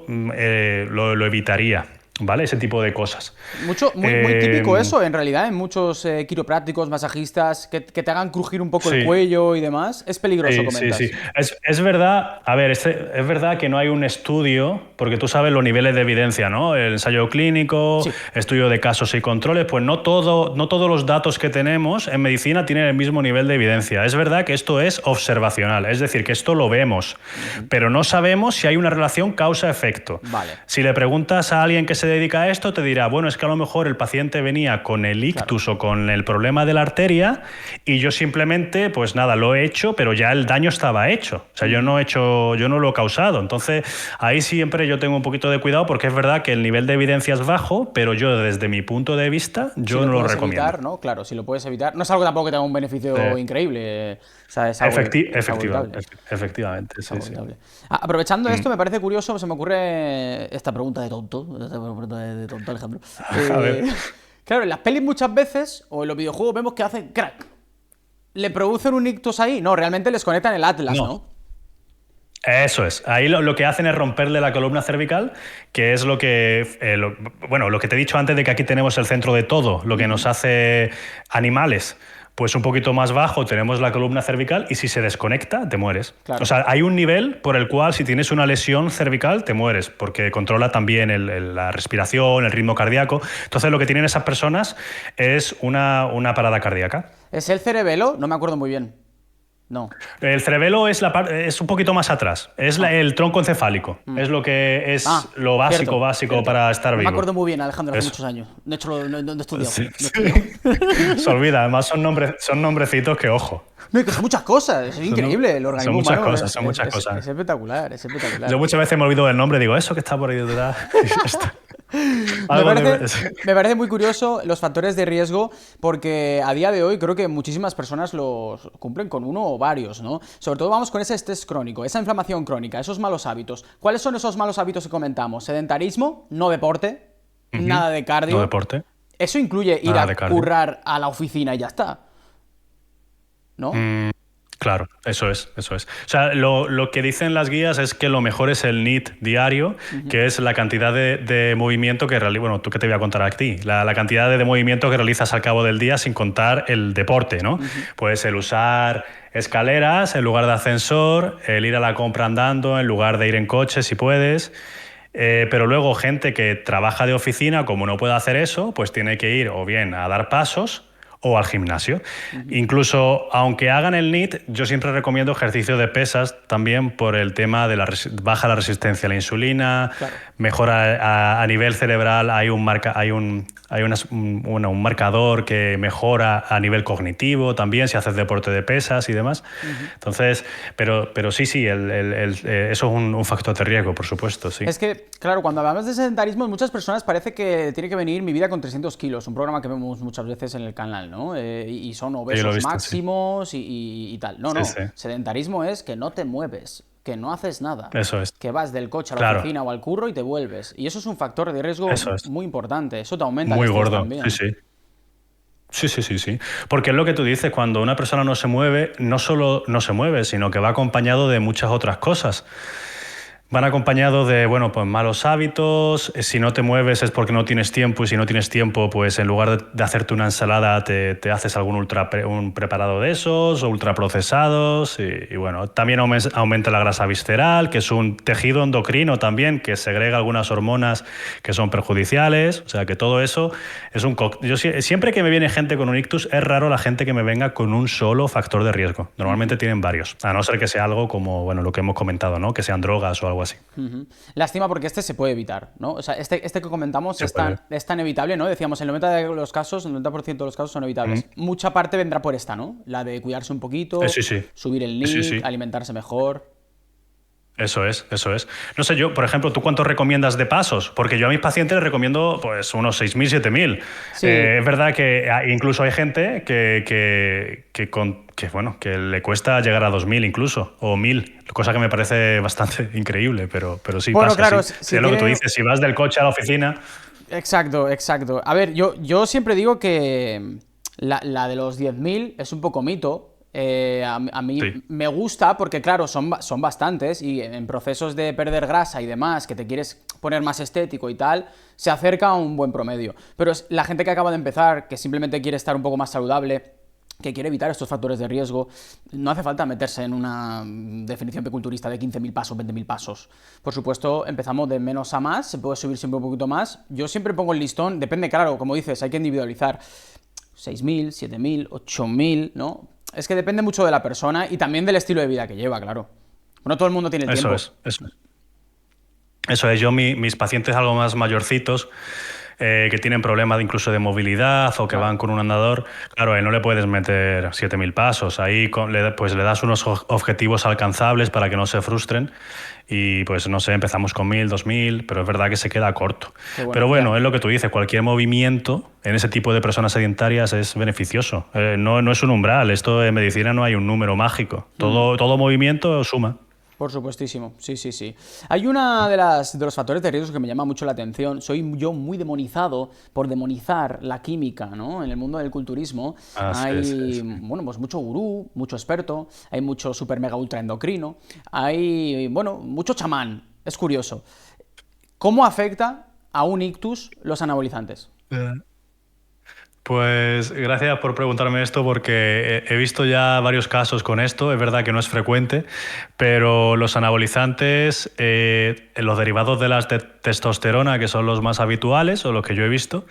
lo evitaría. ¿vale? Ese tipo de cosas. Muy típico eso, en realidad, en muchos quiroprácticos, masajistas, que te hagan crujir un poco el Sí. cuello y demás. Es peligroso, Sí, sí, comentas. sí. Es verdad, a ver, es verdad que no hay un estudio, porque tú sabes los niveles de evidencia, ¿no? El ensayo clínico, Sí. estudio de casos y controles, pues no todos los datos que tenemos en medicina tienen el mismo nivel de evidencia. Es verdad que esto es observacional, es decir, que esto lo vemos, pero no sabemos si hay una relación causa-efecto. Vale. Si le preguntas a alguien que se dedica a esto, te dirá, bueno, es que a lo mejor el paciente venía con el ictus o con el problema de la arteria y yo simplemente, pues nada, lo he hecho, pero ya el daño estaba hecho. O sea, yo no lo he causado. Entonces, ahí siempre yo tengo un poquito de cuidado porque es verdad que el nivel de evidencia es bajo, pero yo desde mi punto de vista, yo Si no lo puedes recomiendo. evitar, ¿no? Claro, si lo puedes evitar. No es algo tampoco que tenga un beneficio increíble. O sea, es algo favorable. Efectivamente, sí, sí. Favorable. Aprovechando esto, me parece curioso, se me ocurre esta pregunta de tonto, Alejandro. A ver. Claro, en las pelis muchas veces, o en los videojuegos, vemos que hacen crack. ¿Le producen un ictus ahí? No, realmente les conectan el Atlas, ¿no? Eso es. Ahí lo que hacen es romperle la columna cervical, que es lo que, lo que te he dicho antes de que aquí tenemos el centro de todo, lo que nos hace animales. Pues un poquito más bajo tenemos la columna cervical y si se desconecta, te mueres. Claro. O sea, hay un nivel por el cual si tienes una lesión cervical, te mueres, porque controla también la respiración, el ritmo cardíaco. Entonces, lo que tienen esas personas es una parada cardíaca. ¿Es el cerebelo? No me acuerdo muy bien. No. El cerebelo es un poquito más atrás, es el tronco encefálico, es lo que es lo básico cierto. para estar vivo. No me acuerdo muy bien, Alejandro, hace muchos años. De hecho, no he estudiado. Sí. Se olvida, además son nombrecitos que, ojo. No, y que son muchas cosas, es increíble. El organismo son humano son muchas cosas. Es espectacular, es espectacular. Yo muchas veces me olvido del nombre, digo, eso que está por ahí detrás. Me parece muy curioso los factores de riesgo porque a día de hoy creo que muchísimas personas los cumplen con uno o varios, ¿no? Sobre todo vamos con ese estrés crónico, esa inflamación crónica, esos malos hábitos. ¿Cuáles son esos malos hábitos que comentamos? Sedentarismo, no deporte, nada de cardio. No deporte. Eso incluye ir a currar a la oficina y ya está, ¿no? Claro, eso es. O sea, lo que dicen las guías es que lo mejor es el NEAT diario, que es la cantidad de movimiento que realizas. Bueno, ¿tú qué te voy a contar a ti? La cantidad de movimiento que realizas al cabo del día sin contar el deporte, ¿no? Pues el usar escaleras en lugar de ascensor, el ir a la compra andando en lugar de ir en coche si puedes. Pero luego gente que trabaja de oficina, como no puede hacer eso, pues tiene que ir o bien a dar pasos o al gimnasio. Incluso, aunque hagan el NEAT, yo siempre recomiendo ejercicio de pesas también por el tema de baja la resistencia a la insulina, mejora a nivel cerebral, hay un marcador que mejora a nivel cognitivo también si haces deporte de pesas y demás. Entonces, pero sí, eso es un factor de riesgo, por supuesto, sí. Es que, claro, cuando hablamos de sedentarismo, muchas personas parece que tiene que venir Mi Vida con 300 kilos, un programa que vemos muchas veces en el canal, ¿no? Y son obesos máximos y tal. No. Sedentarismo es que no te mueves, que no haces nada. Eso es. Que vas del coche a la oficina o al curro y te vuelves. Y eso es un factor de riesgo muy importante. Eso te aumenta muy el estrés gordo también. Sí. Porque es lo que tú dices, cuando una persona no se mueve, no solo no se mueve, sino que va acompañado de muchas otras cosas. Van acompañados de, pues malos hábitos, si no te mueves es porque no tienes tiempo y si no tienes tiempo, pues en lugar de hacerte una ensalada te haces un preparado de esos o ultraprocesados y bueno, también aumenta la grasa visceral, que es un tejido endocrino también que segrega algunas hormonas que son perjudiciales, o sea que todo eso es un yo siempre que me viene gente con un ictus es raro la gente que me venga con un solo factor de riesgo, normalmente tienen varios, a no ser que sea algo como lo que hemos comentado, ¿no? Que sean drogas o algo así. Lástima porque este se puede evitar, ¿no? O sea, este que comentamos es tan evitable, ¿no? Decíamos, el 90% de los casos son evitables. Mucha parte vendrá por esta, ¿no? La de cuidarse un poquito, subir el NEAT, alimentarse mejor. Eso es. No sé, yo, por ejemplo, ¿tú cuánto recomiendas de pasos? Porque yo a mis pacientes les recomiendo pues unos 6.000, 7.000. Sí. Es verdad que incluso hay gente que le cuesta llegar a 2.000 incluso, o 1.000, cosa que me parece bastante increíble, pero sí pasa. Claro, sí. Si es lo que tú dices, si vas del coche a la oficina... Exacto. A ver, yo siempre digo que la de los 10.000 es un poco mito. A mí Sí, me gusta porque, claro, son bastantes y en procesos de perder grasa y demás, que te quieres poner más estético y tal, se acerca a un buen promedio. Pero es la gente que acaba de empezar, que simplemente quiere estar un poco más saludable, que quiere evitar estos factores de riesgo, no hace falta meterse en una definición culturista de 15.000 pasos, 20.000 pasos. Por supuesto, empezamos de menos a más, se puede subir siempre un poquito más. Yo siempre pongo el listón, depende, claro, como dices, hay que individualizar. 6.000, 7.000, 8.000, ¿no? Es que depende mucho de la persona y también del estilo de vida que lleva, claro. No todo el mundo tiene el eso tiempo. es, eso es. Eso es, yo mis pacientes algo más mayorcitos, que tienen problemas incluso de movilidad o que Claro. van con un andador, claro, a él no le puedes meter 7.000 pasos. Ahí pues le das unos objetivos alcanzables para que no se frustren y pues no sé, empezamos con 1.000, 2.000, pero es verdad que se queda corto. Qué buena Pero idea. bueno, es lo que tú dices, cualquier movimiento en ese tipo de personas sedentarias es beneficioso. No es un umbral, esto en medicina no hay un número mágico. Todo movimiento suma. Por supuestísimo, sí, sí, sí. Hay una de los factores de riesgo que me llama mucho la atención. Soy yo muy demonizado por demonizar la química, ¿no? En el mundo del culturismo Ah, sí, sí, hay, sí. bueno, pues mucho gurú, mucho experto, hay mucho super mega ultra endocrino, hay, bueno, mucho chamán. Es curioso. ¿Cómo afecta a un ictus los anabolizantes? Pues gracias por preguntarme esto porque he visto ya varios casos con esto, es verdad que no es frecuente, pero los anabolizantes, los derivados de las de testosterona, que son los más habituales o los que yo he visto,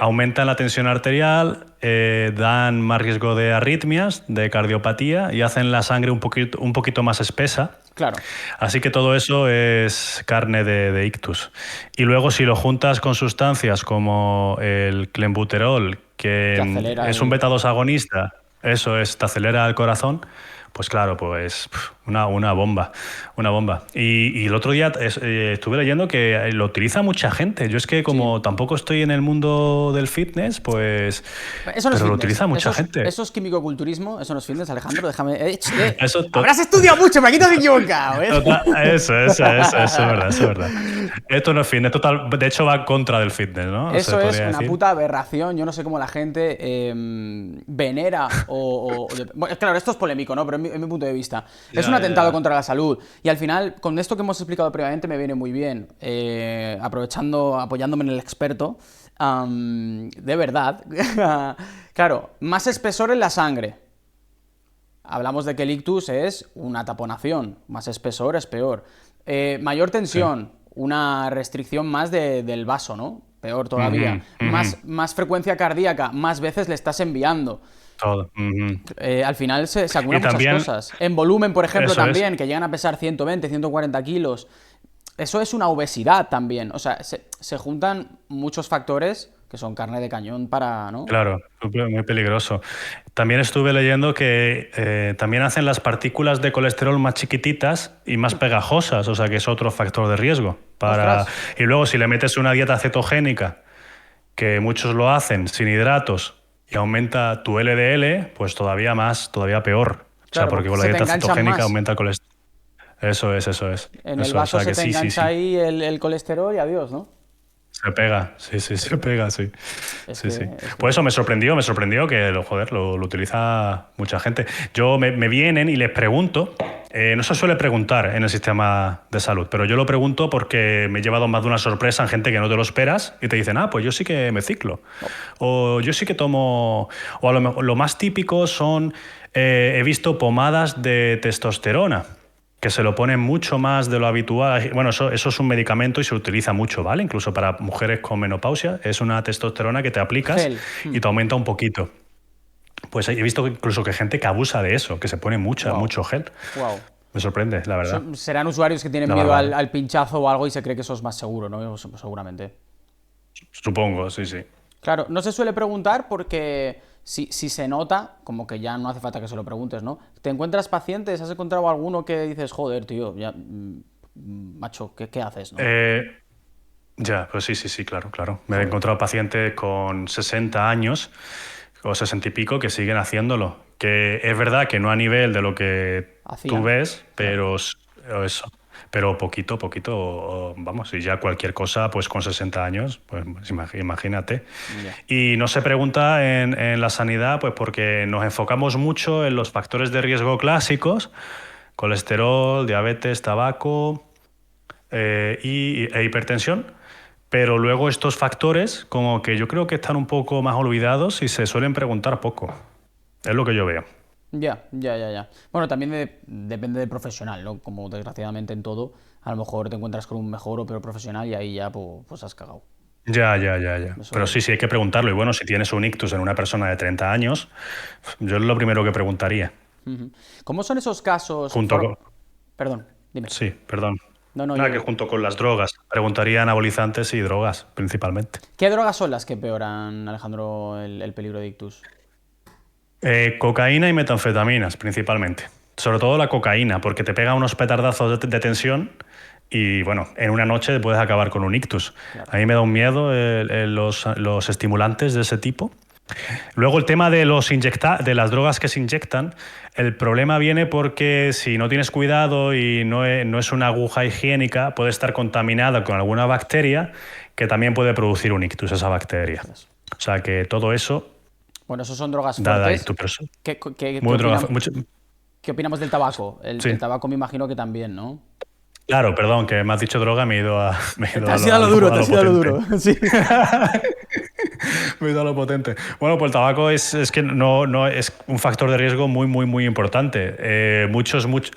aumentan la tensión arterial, dan más riesgo de arritmias, de cardiopatía y hacen la sangre un poquito más espesa. Claro, Así que todo eso es carne de ictus. Y luego si lo juntas con sustancias como el clenbuterol, que que acelera es un el... beta-2 agonista, eso es, te acelera el corazón, pues claro, pues una bomba, una bomba. Y el otro día estuve leyendo que lo utiliza mucha gente. Yo es que Sí. como tampoco estoy en el mundo del fitness, pues... Eso no es Pero lo fitness, utiliza mucha eso es, gente. eso es químico-culturismo, eso no es fitness, Alejandro, déjame... Eso, Habrás estudiado mucho, pero aquí te has equivocado, ¿eh? eso es verdad, eso es verdad. Esto no es fitness, de hecho va contra del fitness, ¿no? Se Eso es podría una decir. puta aberración. Yo no sé cómo la gente venera bueno, claro, esto es polémico, ¿no? Pero en mi punto de vista. Es un Ya, ya, atentado ya. contra la salud. Y al final, con esto que hemos explicado previamente, me viene muy bien. Apoyándome en el experto. De verdad. Claro, más espesor en la sangre. Hablamos de que el ictus es una taponación. Más espesor es peor. Mayor Sí. tensión, una restricción más del vaso, ¿no? Peor todavía. Ujú, ujú. Más frecuencia cardíaca, más veces le estás enviando. Todo. Ujú. Al final se Y acumulan muchas también, cosas. En volumen, por ejemplo, eso es, también, que llegan a pesar 120, 140 kilos. Eso es una obesidad también. O sea, se juntan muchos factores que son carne de cañón para, ¿no? claro, muy peligroso. También estuve leyendo que también hacen las partículas de colesterol más chiquititas y más pegajosas, o sea que es otro factor de riesgo. Ostras. Y luego si le metes una dieta cetogénica, que muchos lo hacen sin hidratos y aumenta tu LDL, pues todavía más, todavía peor. O sea, Claro, porque porque con la se te dieta enganchan cetogénica más. aumenta el colesterol. Eso es, eso es. En el Eso, o vaso sea se que te sí, sí, engancha sí. ahí el colesterol y adiós, ¿no? Se pega, sí, sí, se pega, sí. Es Sí, que, sí. es que Por eso me sorprendió que, joder, lo utiliza mucha gente. Yo me vienen y les pregunto, no se suele preguntar en el sistema de salud, pero yo lo pregunto porque me he llevado más de una sorpresa en gente que no te lo esperas y te dicen, ah, pues yo sí que me ciclo. O yo sí que tomo, o a lo mejor lo más típico son, he visto pomadas de testosterona que se lo ponen mucho más de lo habitual. Bueno, eso es un medicamento y se utiliza mucho, ¿vale? Incluso para mujeres con menopausia. Es una testosterona que te aplicas gel. y te aumenta un poquito. Pues he visto incluso que gente que abusa de eso, que se pone Wow. mucho gel. Wow. Me sorprende, la verdad. Serán usuarios que tienen La miedo barbarie. al pinchazo o algo y se cree que eso es más seguro, ¿no? Seguramente. Supongo, sí, sí. Claro, no se suele preguntar porque si se nota, como que ya no hace falta que se lo preguntes, ¿no? ¿Te encuentras pacientes? ¿Has encontrado alguno que dices, joder, tío, ya, macho, ¿qué haces, no? Eh, ya, pues sí, sí, sí, claro, claro. Me he Joder. encontrado pacientes con 60 años o 60 y pico que siguen haciéndolo. Que es verdad que no a nivel de lo que tú Hacían. ves, Claro. pero eso. pero poquito, poquito, vamos, y ya cualquier cosa, pues con 60 años, pues imagínate. Ya. Y no se pregunta en la sanidad, pues porque nos enfocamos mucho en los factores de riesgo clásicos, colesterol, diabetes, tabaco e hipertensión, pero luego estos factores como que yo creo que están un poco más olvidados y se suelen preguntar poco. Es lo que yo veo. Ya, ya, ya, ya. Bueno, también depende del profesional, ¿no? Como desgraciadamente en todo, a lo mejor te encuentras con un mejor o peor profesional y ahí ya pues has cagado. Ya, ya, ya, ya. Pero Eso. sí, sí hay que preguntarlo. Y bueno, si tienes un ictus en una persona de 30 años, yo es lo primero que preguntaría. Ujú. ¿Cómo son esos casos? Junto con... Perdón, dime. Sí, perdón. No, no, Nada, que yo. junto con las drogas. Preguntaría anabolizantes y drogas, principalmente. ¿Qué drogas son las que peoran, Alejandro, el peligro de ictus? Cocaína y metanfetaminas, principalmente. Sobre todo la cocaína, porque te pega unos petardazos de tensión y, bueno, en una noche puedes acabar con un ictus. Claro. A mí me da un miedo los estimulantes de ese tipo. Luego el tema de de las drogas que se inyectan, el problema viene porque si no tienes cuidado y no es una aguja higiénica, puede estar contaminada con alguna bacteria que también puede producir un ictus, esa bacteria. Ostras. O sea que todo eso Bueno, esos son drogas da fuertes. ictus. Pero ¿Qué muy droga, qué opinamos del tabaco? El sí. tabaco me imagino que también, ¿no? Claro, perdón, que me has dicho droga, me he ido me he ido Te has ido a lo duro, a te lo has ido a lo potente. duro. Sí. Me he ido a lo potente. Bueno, pues el tabaco es que no es un factor de riesgo muy, muy, muy importante.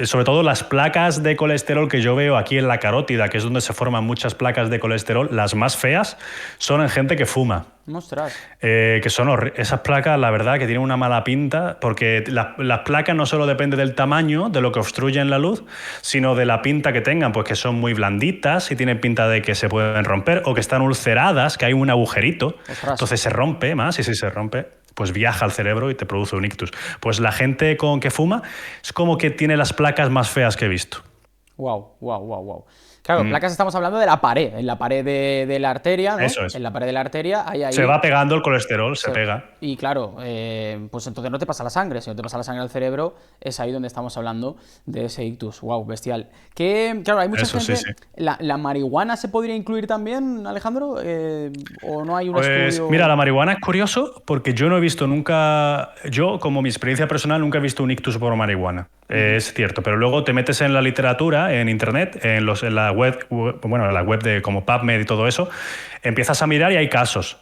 Sobre todo las placas de colesterol que yo veo aquí en la carótida, que es donde se forman muchas placas de colesterol, las más feas son en gente que fuma. Ostras. Que son esas placas, la verdad, que tienen una mala pinta, porque las placas no solo dependen del tamaño, de lo que obstruyen la luz, sino de la pinta que tengan, pues que son muy blanditas y tienen pinta de que se pueden romper, o que están ulceradas, que hay un agujerito, Ostras. entonces se rompe más, y si se rompe, pues viaja al cerebro y te produce un ictus. Pues la gente con que fuma es como que tiene las placas más feas que he visto. Wow, wow, wow, wow. Claro, placas estamos hablando de la pared, en la pared de la arteria, ¿no? Eso es. En la pared de la arteria hay Se ahí. va pegando el colesterol, se pega. Y claro, pues entonces no te pasa la sangre, si no te pasa la sangre al cerebro, es ahí donde estamos hablando de ese ictus. Wow, bestial. Claro, hay mucha Eso, gente. sí, sí. ¿La marihuana se podría incluir también, Alejandro? ¿O no hay un Pues estudio? mira, la marihuana es curioso porque yo no he visto nunca, yo como mi experiencia personal nunca he visto un ictus por marihuana. Es cierto, pero luego te metes en la literatura, en internet, en la web, bueno, en la web de como PubMed y todo eso, empiezas a mirar y hay casos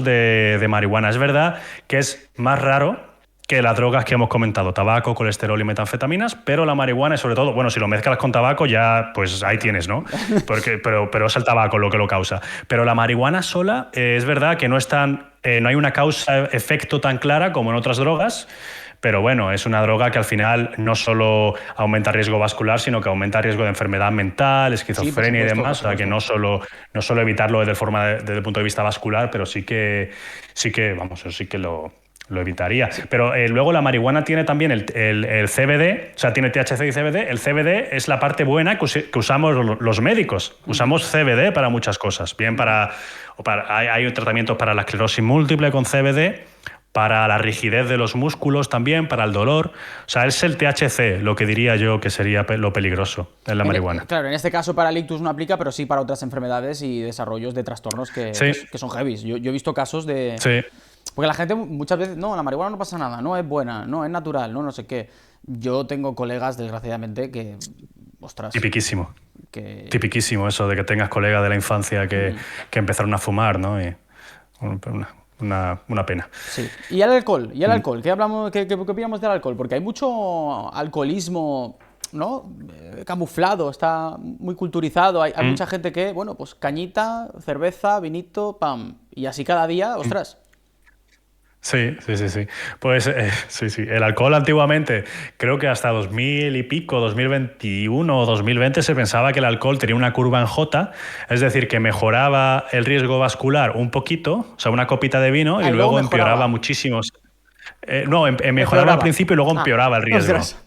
de marihuana. Es verdad que es más raro que las drogas que hemos comentado, tabaco, colesterol y metanfetaminas, pero la marihuana es sobre todo, bueno, si lo mezclas con tabaco ya, pues ahí tienes, ¿no? Pero es el tabaco lo que lo causa. Pero la marihuana sola, es verdad que no hay una causa-efecto tan clara como en otras drogas, pero bueno, es una droga que al final no solo aumenta riesgo vascular, sino que aumenta riesgo de enfermedad mental, esquizofrenia y supuesto, demás. O sea, que no solo evitarlo desde el punto de vista vascular, pero vamos, eso sí que lo evitaría. Pero luego la marihuana tiene también el CBD, o sea, tiene THC y CBD. El CBD es la parte buena que usamos los médicos. Usamos CBD para muchas cosas. Bien hay tratamientos para la esclerosis múltiple con CBD, para la rigidez de los músculos también, para el dolor. O sea, es el THC lo que diría yo que sería lo peligroso en la marihuana. Claro, en este caso para el ictus no aplica, pero sí para otras enfermedades y desarrollos de trastornos que son heavies. Yo he visto casos de. Sí. Porque la gente muchas veces, no, la marihuana no pasa nada, no es buena, no es natural, no sé qué. Yo tengo colegas, desgraciadamente, que, ostras, Tipiquísimo. que. Tipiquísimo eso de que tengas colegas de la infancia que empezaron a fumar, ¿no? Y una pena. Sí. ¿Y el alcohol? ¿Qué opinamos del alcohol? Porque hay mucho alcoholismo, ¿no? Camuflado, está muy culturizado. Hay mucha gente que, bueno, pues cañita, cerveza, vinito, pam. Y así cada día, ostras. Sí. Pues sí. El alcohol antiguamente, creo que hasta 2000 y pico, 2021 o 2020, se pensaba que el alcohol tenía una curva en J, es decir, que mejoraba el riesgo vascular un poquito, o sea, una copita de vino, y luego empeoraba muchísimo. Mejoraba al principio y luego empeoraba el riesgo. Ostras.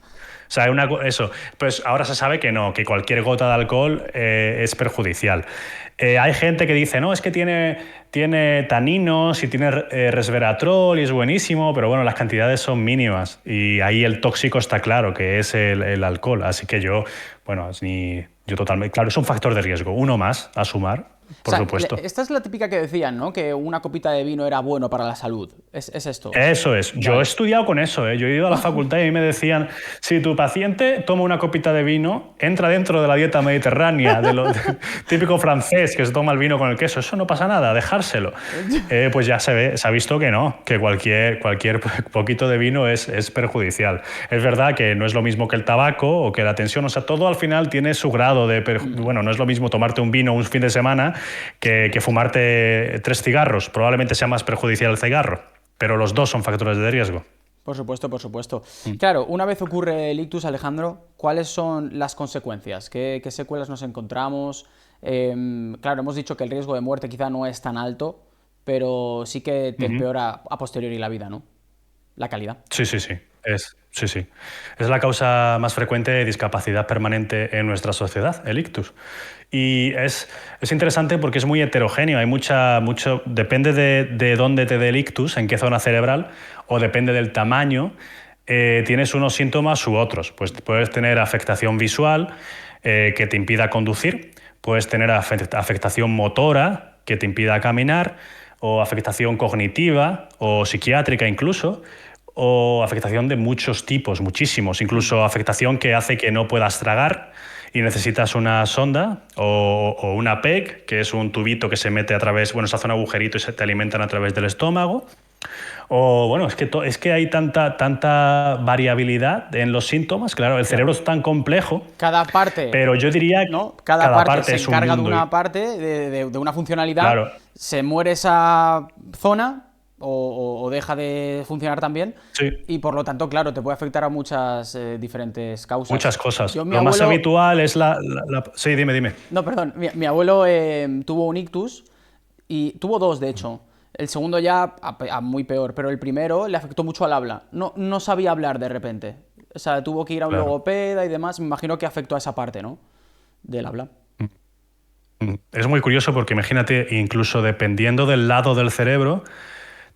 O sea, eso. Pues ahora se sabe que no, que cualquier gota de alcohol es perjudicial. Hay gente que dice, no, es que tiene taninos y tiene resveratrol y es buenísimo, pero bueno, las cantidades son mínimas y ahí el tóxico está claro, que es el alcohol. Así que yo yo totalmente. Claro, es un factor de riesgo, uno más a sumar, por supuesto. Esta es la típica que decían, ¿no? Que una copita de vino era bueno para la salud. ¿Es esto? Eso es. Yo he Vale. estudiado con eso, ¿eh? Yo he ido a la facultad y a mí me decían, si tu paciente toma una copita de vino, entra dentro de la dieta mediterránea, de lo típico francés que se toma el vino con el queso, eso no pasa nada, dejárselo. Pues ya se ha visto que no, que cualquier poquito de vino es perjudicial. Es verdad que no es lo mismo que el tabaco o que la tensión, o sea, todo al final tiene su grado de... Bueno, no es lo mismo tomarte un vino un fin de semana que fumarte 3 cigarros. Probablemente sea más perjudicial el cigarro, pero los dos son factores de riesgo. Por supuesto, por supuesto. Claro, una vez ocurre el ictus, Alejandro, ¿cuáles son las consecuencias? ¿Qué secuelas nos encontramos? Claro, hemos dicho que el riesgo de muerte quizá no es tan alto, pero sí que te empeora a posteriori la vida, ¿no? La calidad. Sí. Sí. Es la causa más frecuente de discapacidad permanente en nuestra sociedad, el ictus. Y es interesante porque es muy heterogéneo. Hay mucho, depende de dónde te dé el ictus, en qué zona cerebral, o depende del tamaño, tienes unos síntomas u otros. Pues puedes tener afectación visual que te impida conducir, puedes tener afectación motora que te impida caminar, o afectación cognitiva o psiquiátrica incluso, o afectación de muchos tipos, muchísimos, incluso afectación que hace que no puedas tragar y necesitas una sonda o una PEG, que es un tubito que se mete a través, bueno, se hace un agujerito y se te alimentan a través del estómago. O bueno, es que hay tanta variabilidad en los síntomas, claro, el cerebro es tan complejo. Cada parte, pero yo diría que ¿no? Cada parte se encarga de una y... parte, de una funcionalidad, claro. Se muere esa zona o deja de funcionar también, Sí. y por lo tanto, claro, te puede afectar a muchas diferentes causas. Muchas cosas. Lo más habitual es Sí, dime. No, perdón, mi abuelo tuvo un ictus y tuvo dos, de hecho. El segundo ya muy peor, pero el primero le afectó mucho al habla. No sabía hablar de repente. O sea, tuvo que ir a un logopeda y demás. Me imagino que afectó a esa parte, ¿no? Del habla. Es muy curioso porque imagínate, incluso dependiendo del lado del cerebro,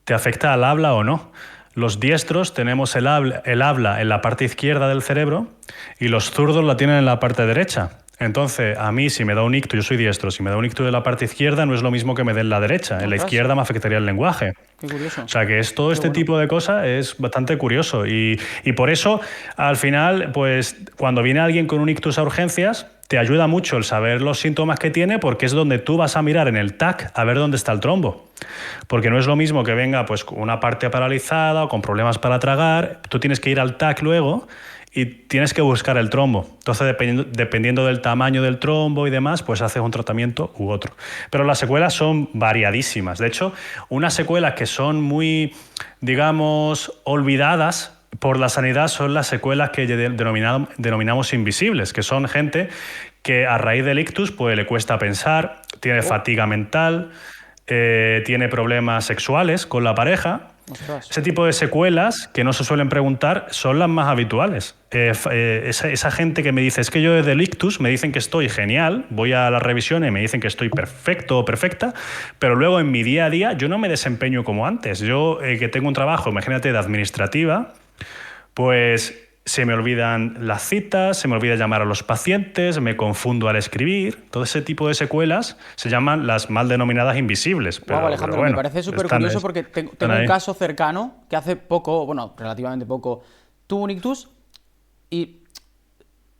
te afecta al habla o no. Los diestros tenemos el habla en la parte izquierda del cerebro y los zurdos la tienen en la parte derecha. Entonces, a mí, si me da un ictus, yo soy diestro, si me da un ictus de la parte izquierda, no es lo mismo que me dé en la derecha. En la izquierda me afectaría el lenguaje. Qué curioso. O sea, que todo este tipo de cosas es bastante curioso. Y por eso, al final, pues, cuando viene alguien con un ictus a urgencias, te ayuda mucho el saber los síntomas que tiene, porque es donde tú vas a mirar en el TAC a ver dónde está el trombo. Porque no es lo mismo que venga pues con una parte paralizada o con problemas para tragar. Tú tienes que ir al TAC luego y tienes que buscar el trombo. Entonces, dependiendo del tamaño del trombo y demás, pues haces un tratamiento u otro. Pero las secuelas son variadísimas. De hecho, unas secuelas que son muy, digamos, olvidadas por la sanidad son las secuelas que denominamos invisibles, que son gente que a raíz del ictus pues, le cuesta pensar, tiene fatiga mental, tiene problemas sexuales con la pareja. Ostras. Ese tipo de secuelas que no se suelen preguntar son las más habituales. Esa gente que me dice, es que yo desde el ictus me dicen que estoy genial, voy a la revisión y me dicen que estoy perfecto o perfecta, pero luego en mi día a día yo no me desempeño como antes. Yo que tengo un trabajo, imagínate, de administrativa, pues se me olvidan las citas, se me olvida llamar a los pacientes, me confundo al escribir. Todo ese tipo de secuelas se llaman las mal denominadas invisibles. Wow, Alejandro, bueno, me parece súper curioso porque tengo un caso cercano que hace poco, bueno, relativamente poco, tuvo un ictus y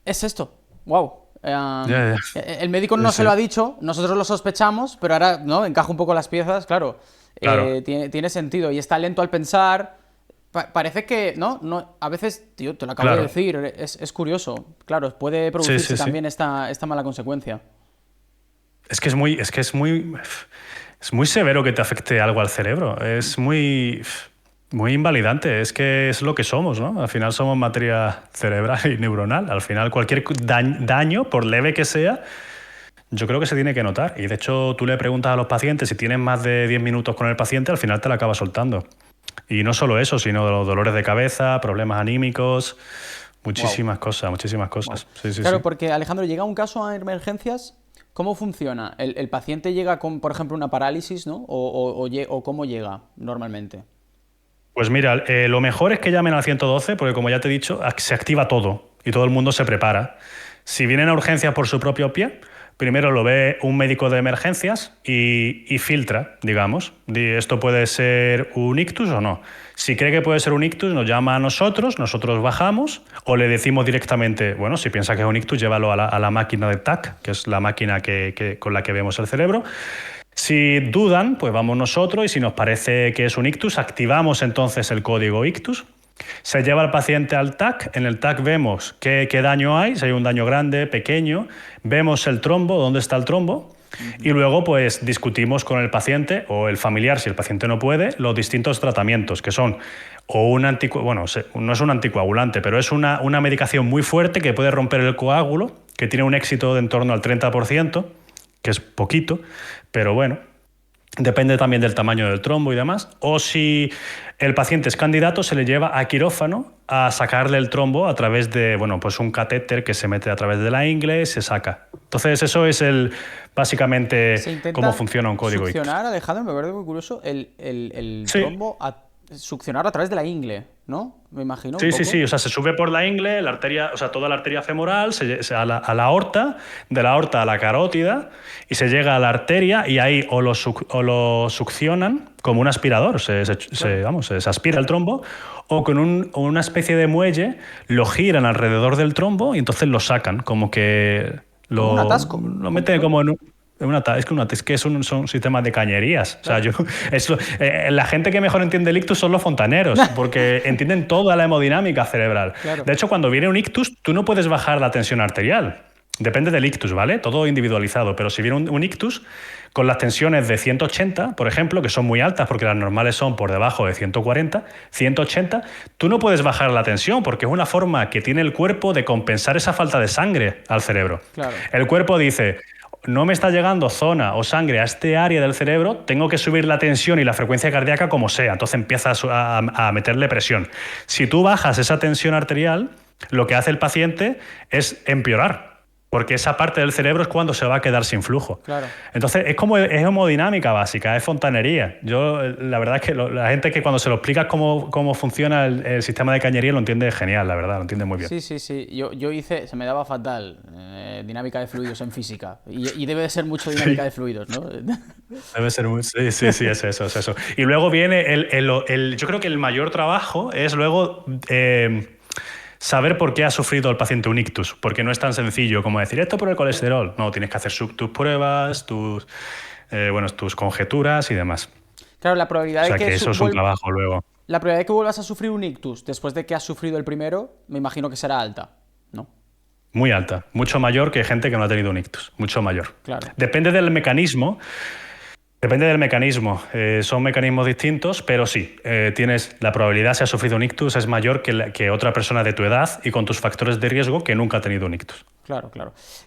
es esto. Wow. El médico no se lo ha dicho, nosotros lo sospechamos, pero ahora no encaja un poco las piezas, claro. Tiene sentido y está lento al pensar. Parece que, ¿no? A veces, tío, te lo acabo de decir, es curioso. Claro, puede producirse también esta mala consecuencia. Es que es muy severo que te afecte algo al cerebro. Es muy invalidante. Es que es lo que somos, ¿no? Al final somos materia cerebral y neuronal. Al final cualquier daño, por leve que sea, yo creo que se tiene que notar. Y de hecho, tú le preguntas a los pacientes, si tienes más de 10 minutos con el paciente, al final te la acabas soltando. Y no solo eso, sino los dolores de cabeza, problemas anímicos, muchísimas cosas. Wow. Sí, claro, porque Alejandro, llega un caso a emergencias, ¿cómo funciona? ¿El paciente llega con, por ejemplo, una parálisis, ¿no? ¿O cómo llega normalmente? Pues mira, lo mejor es que llamen al 112, porque como ya te he dicho, se activa todo y todo el mundo se prepara. Si vienen a urgencias por su propio pie, primero lo ve un médico de emergencias y filtra, digamos. ¿Esto puede ser un ictus o no? Si cree que puede ser un ictus, nos llama a nosotros bajamos o le decimos directamente, bueno, si piensa que es un ictus, llévalo a la máquina de TAC, que es la máquina con la que vemos el cerebro. Si dudan, pues vamos nosotros y si nos parece que es un ictus, activamos entonces el código ictus. Se lleva al paciente al TAC, en el TAC vemos qué daño hay, si hay un daño grande, pequeño, vemos el trombo, dónde está el trombo, y luego pues discutimos con el paciente o el familiar, si el paciente no puede, los distintos tratamientos, que son o no es un anticoagulante, pero es una medicación muy fuerte que puede romper el coágulo, que tiene un éxito de en torno al 30%, que es poquito, pero bueno, depende también del tamaño del trombo y demás. O si el paciente es candidato, se le lleva a quirófano a sacarle el trombo a través de pues un catéter que se mete a través de la ingle y se saca. Entonces eso es básicamente cómo funciona un código ictus. Succionar, Alejandro, me parece muy curioso, el Sí. trombo succionar a través de la ingle, ¿no? Me imagino. Sí. O sea, se sube por la ingle, la arteria, o sea, toda la arteria femoral, a la aorta, de la aorta a la carótida, y se llega a la arteria y ahí o lo succionan como un aspirador, se aspira el trombo, o con una especie de muelle lo giran alrededor del trombo y entonces lo sacan, como que Como un atasco. lo meten como en es que son sistemas de cañerías. Claro. O sea, la gente que mejor entiende el ictus son los fontaneros, porque entienden toda la hemodinámica cerebral. Claro. De hecho, cuando viene un ictus, tú no puedes bajar la tensión arterial. Depende del ictus, ¿vale? Todo individualizado. Pero si viene un ictus con las tensiones de 180, por ejemplo, que son muy altas porque las normales son por debajo de 140, 180, tú no puedes bajar la tensión porque es una forma que tiene el cuerpo de compensar esa falta de sangre al cerebro. Claro. El cuerpo dice, no me está llegando zona o sangre a este área del cerebro, tengo que subir la tensión y la frecuencia cardíaca como sea. Entonces empiezas a meterle presión. Si tú bajas esa tensión arterial, lo que hace el paciente es empeorar, porque esa parte del cerebro es cuando se va a quedar sin flujo. Claro. Entonces es hemodinámica básica, es fontanería. La verdad es que la gente que cuando se lo explicas cómo funciona el sistema de cañería lo entiende genial, la verdad, lo entiende muy bien. Sí. Yo hice, se me daba fatal dinámica de fluidos en física y debe de ser mucho dinámica de fluidos, ¿no? Debe ser muy... Sí, es eso. Y luego viene yo creo que el mayor trabajo es luego... saber por qué ha sufrido el paciente un ictus, porque no es tan sencillo como decir esto por el colesterol. No, tienes que hacer tus pruebas, tus conjeturas y demás. Claro, la probabilidad de que eso es un trabajo luego. La probabilidad de que vuelvas a sufrir un ictus después de que has sufrido el primero, me imagino que será alta, ¿no? Muy alta, mucho mayor que gente que no ha tenido un ictus, mucho mayor. Claro. Depende del mecanismo. Son mecanismos distintos, pero sí, tienes la probabilidad, si has sufrido un ictus, es mayor que otra persona de tu edad y con tus factores de riesgo que nunca ha tenido un ictus. Claro.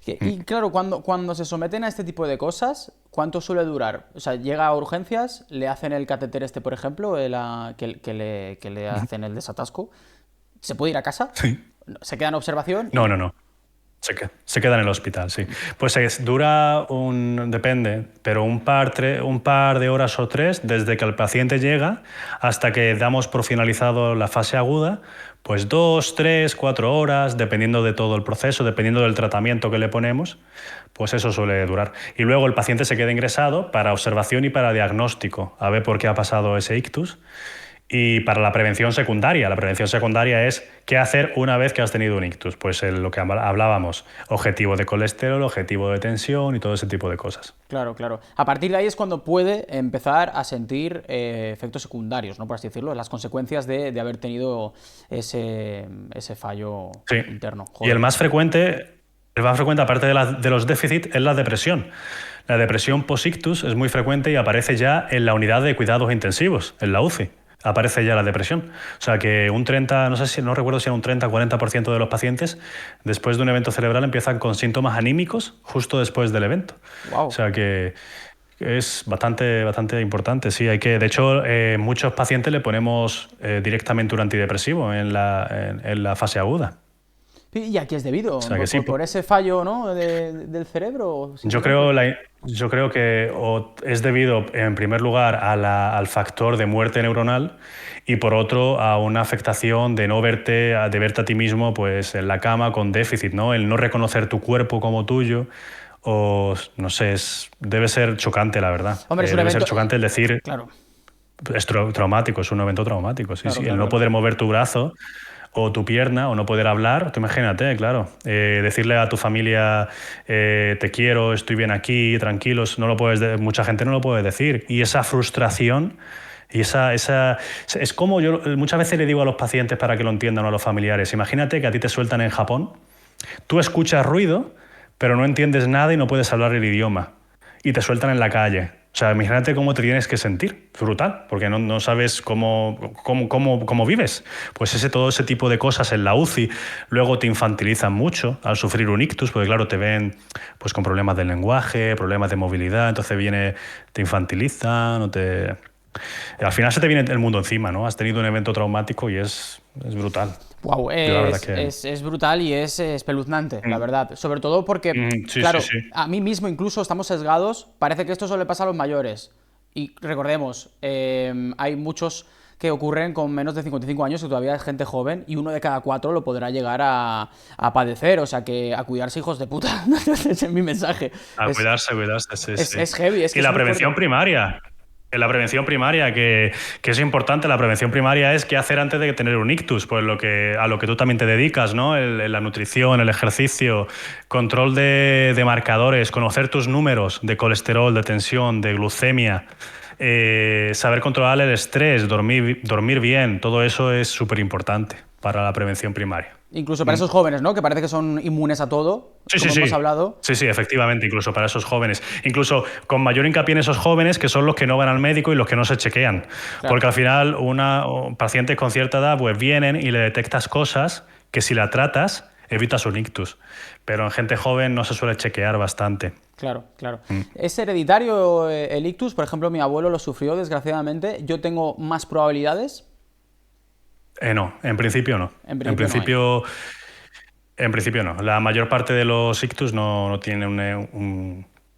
Y claro, cuando se someten a este tipo de cosas, ¿cuánto suele durar? O sea, llega a urgencias, le hacen el catéter por ejemplo, que le hacen el desatasco. ¿Se puede ir a casa? Sí. ¿Se queda en observación? No. Se queda en el hospital, sí. Pues dura depende, pero un par de horas o 3 desde que el paciente llega hasta que damos por finalizado la fase aguda, pues 2, 3, 4 horas, dependiendo de todo el proceso, dependiendo del tratamiento que le ponemos, pues eso suele durar. Y luego el paciente se queda ingresado para observación y para diagnóstico, a ver por qué ha pasado ese ictus. Y para la prevención secundaria es qué hacer una vez que has tenido un ictus. Pues lo que hablábamos, objetivo de colesterol, objetivo de tensión y todo ese tipo de cosas. Claro. A partir de ahí es cuando puede empezar a sentir efectos secundarios, ¿no? Por así decirlo, las consecuencias de haber tenido ese fallo interno. Joder. Y el más frecuente, aparte de los déficits, es la depresión. La depresión post-ictus es muy frecuente y aparece ya en la unidad de cuidados intensivos, en la UCI. Aparece ya la depresión. O sea que no recuerdo si era un 30-40% de los pacientes después de un evento cerebral empiezan con síntomas anímicos justo después del evento. Wow. O sea que es bastante importante. Sí, de hecho, muchos pacientes le ponemos directamente un antidepresivo en la fase aguda. ¿Y a qué es debido? O sea que sí, ¿Por ese fallo, ¿no? del cerebro? yo creo, yo creo que es debido, en primer lugar, al factor de muerte neuronal y, por otro, a una afectación de no verte, de verte a ti mismo pues, en la cama con déficit, ¿no? El no reconocer tu cuerpo como tuyo. O, no sé, debe ser chocante, la verdad. Hombre, es un debe ser evento... chocante el decir... Claro. Es traumático, es un evento traumático, sí, Claro, sí. El claro, no claro. poder mover tu brazo o tu pierna o no poder hablar, tú imagínate, claro. Decirle a tu familia, te quiero, estoy bien aquí, tranquilos, no lo puedes mucha gente no lo puede decir. Y esa frustración y es como yo muchas veces le digo a los pacientes para que lo entiendan o a los familiares. Imagínate que a ti te sueltan en Japón, tú escuchas ruido, pero no entiendes nada y no puedes hablar el idioma. Y te sueltan en la calle. O sea, imagínate cómo te tienes que sentir. Es brutal, porque no sabes cómo vives. Pues todo ese tipo de cosas en la UCI luego te infantilizan mucho al sufrir un ictus, porque claro, te ven pues, con problemas de lenguaje, problemas de movilidad, entonces te infantilizan o te... Al final se te viene el mundo encima, ¿no? Has tenido un evento traumático y es brutal. Wow, Yo la verdad que... es brutal y es espeluznante, la verdad. Sobre todo porque, Sí, claro, sí, sí. a mí mismo incluso estamos sesgados. Parece que esto solo le pasa a los mayores. Y recordemos, hay muchos que ocurren con menos de 55 años y todavía es gente joven y 1 de cada 4 lo podrá llegar a padecer. O sea que a cuidarse, hijos de puta. Ese es mi mensaje. A cuidarse, sí, sí. Es heavy, es que Y es la muy prevención fuerte. primaria. La prevención primaria, que es importante, la prevención primaria es qué hacer antes de tener un ictus, pues a lo que tú también te dedicas, ¿no? La nutrición, el ejercicio, control de marcadores, conocer tus números de colesterol, de tensión, de glucemia, saber controlar el estrés, dormir bien, todo eso es súper importante para la prevención primaria. Incluso para esos jóvenes, ¿no? Que parece que son inmunes a todo, Sí, como sí, hemos sí. hablado. Sí, sí, efectivamente, incluso para esos jóvenes. Incluso con mayor hincapié en esos jóvenes que son los que no van al médico y los que no se chequean. Claro. Porque al final pacientes con cierta edad pues vienen y le detectas cosas que si la tratas evitas un ictus. Pero en gente joven no se suele chequear bastante. Claro, claro. ¿Es hereditario el ictus? Por ejemplo, mi abuelo lo sufrió, desgraciadamente. ¿Yo tengo más probabilidades? No, en principio no. En principio no hay. En principio no. La mayor parte de los ictus no tienen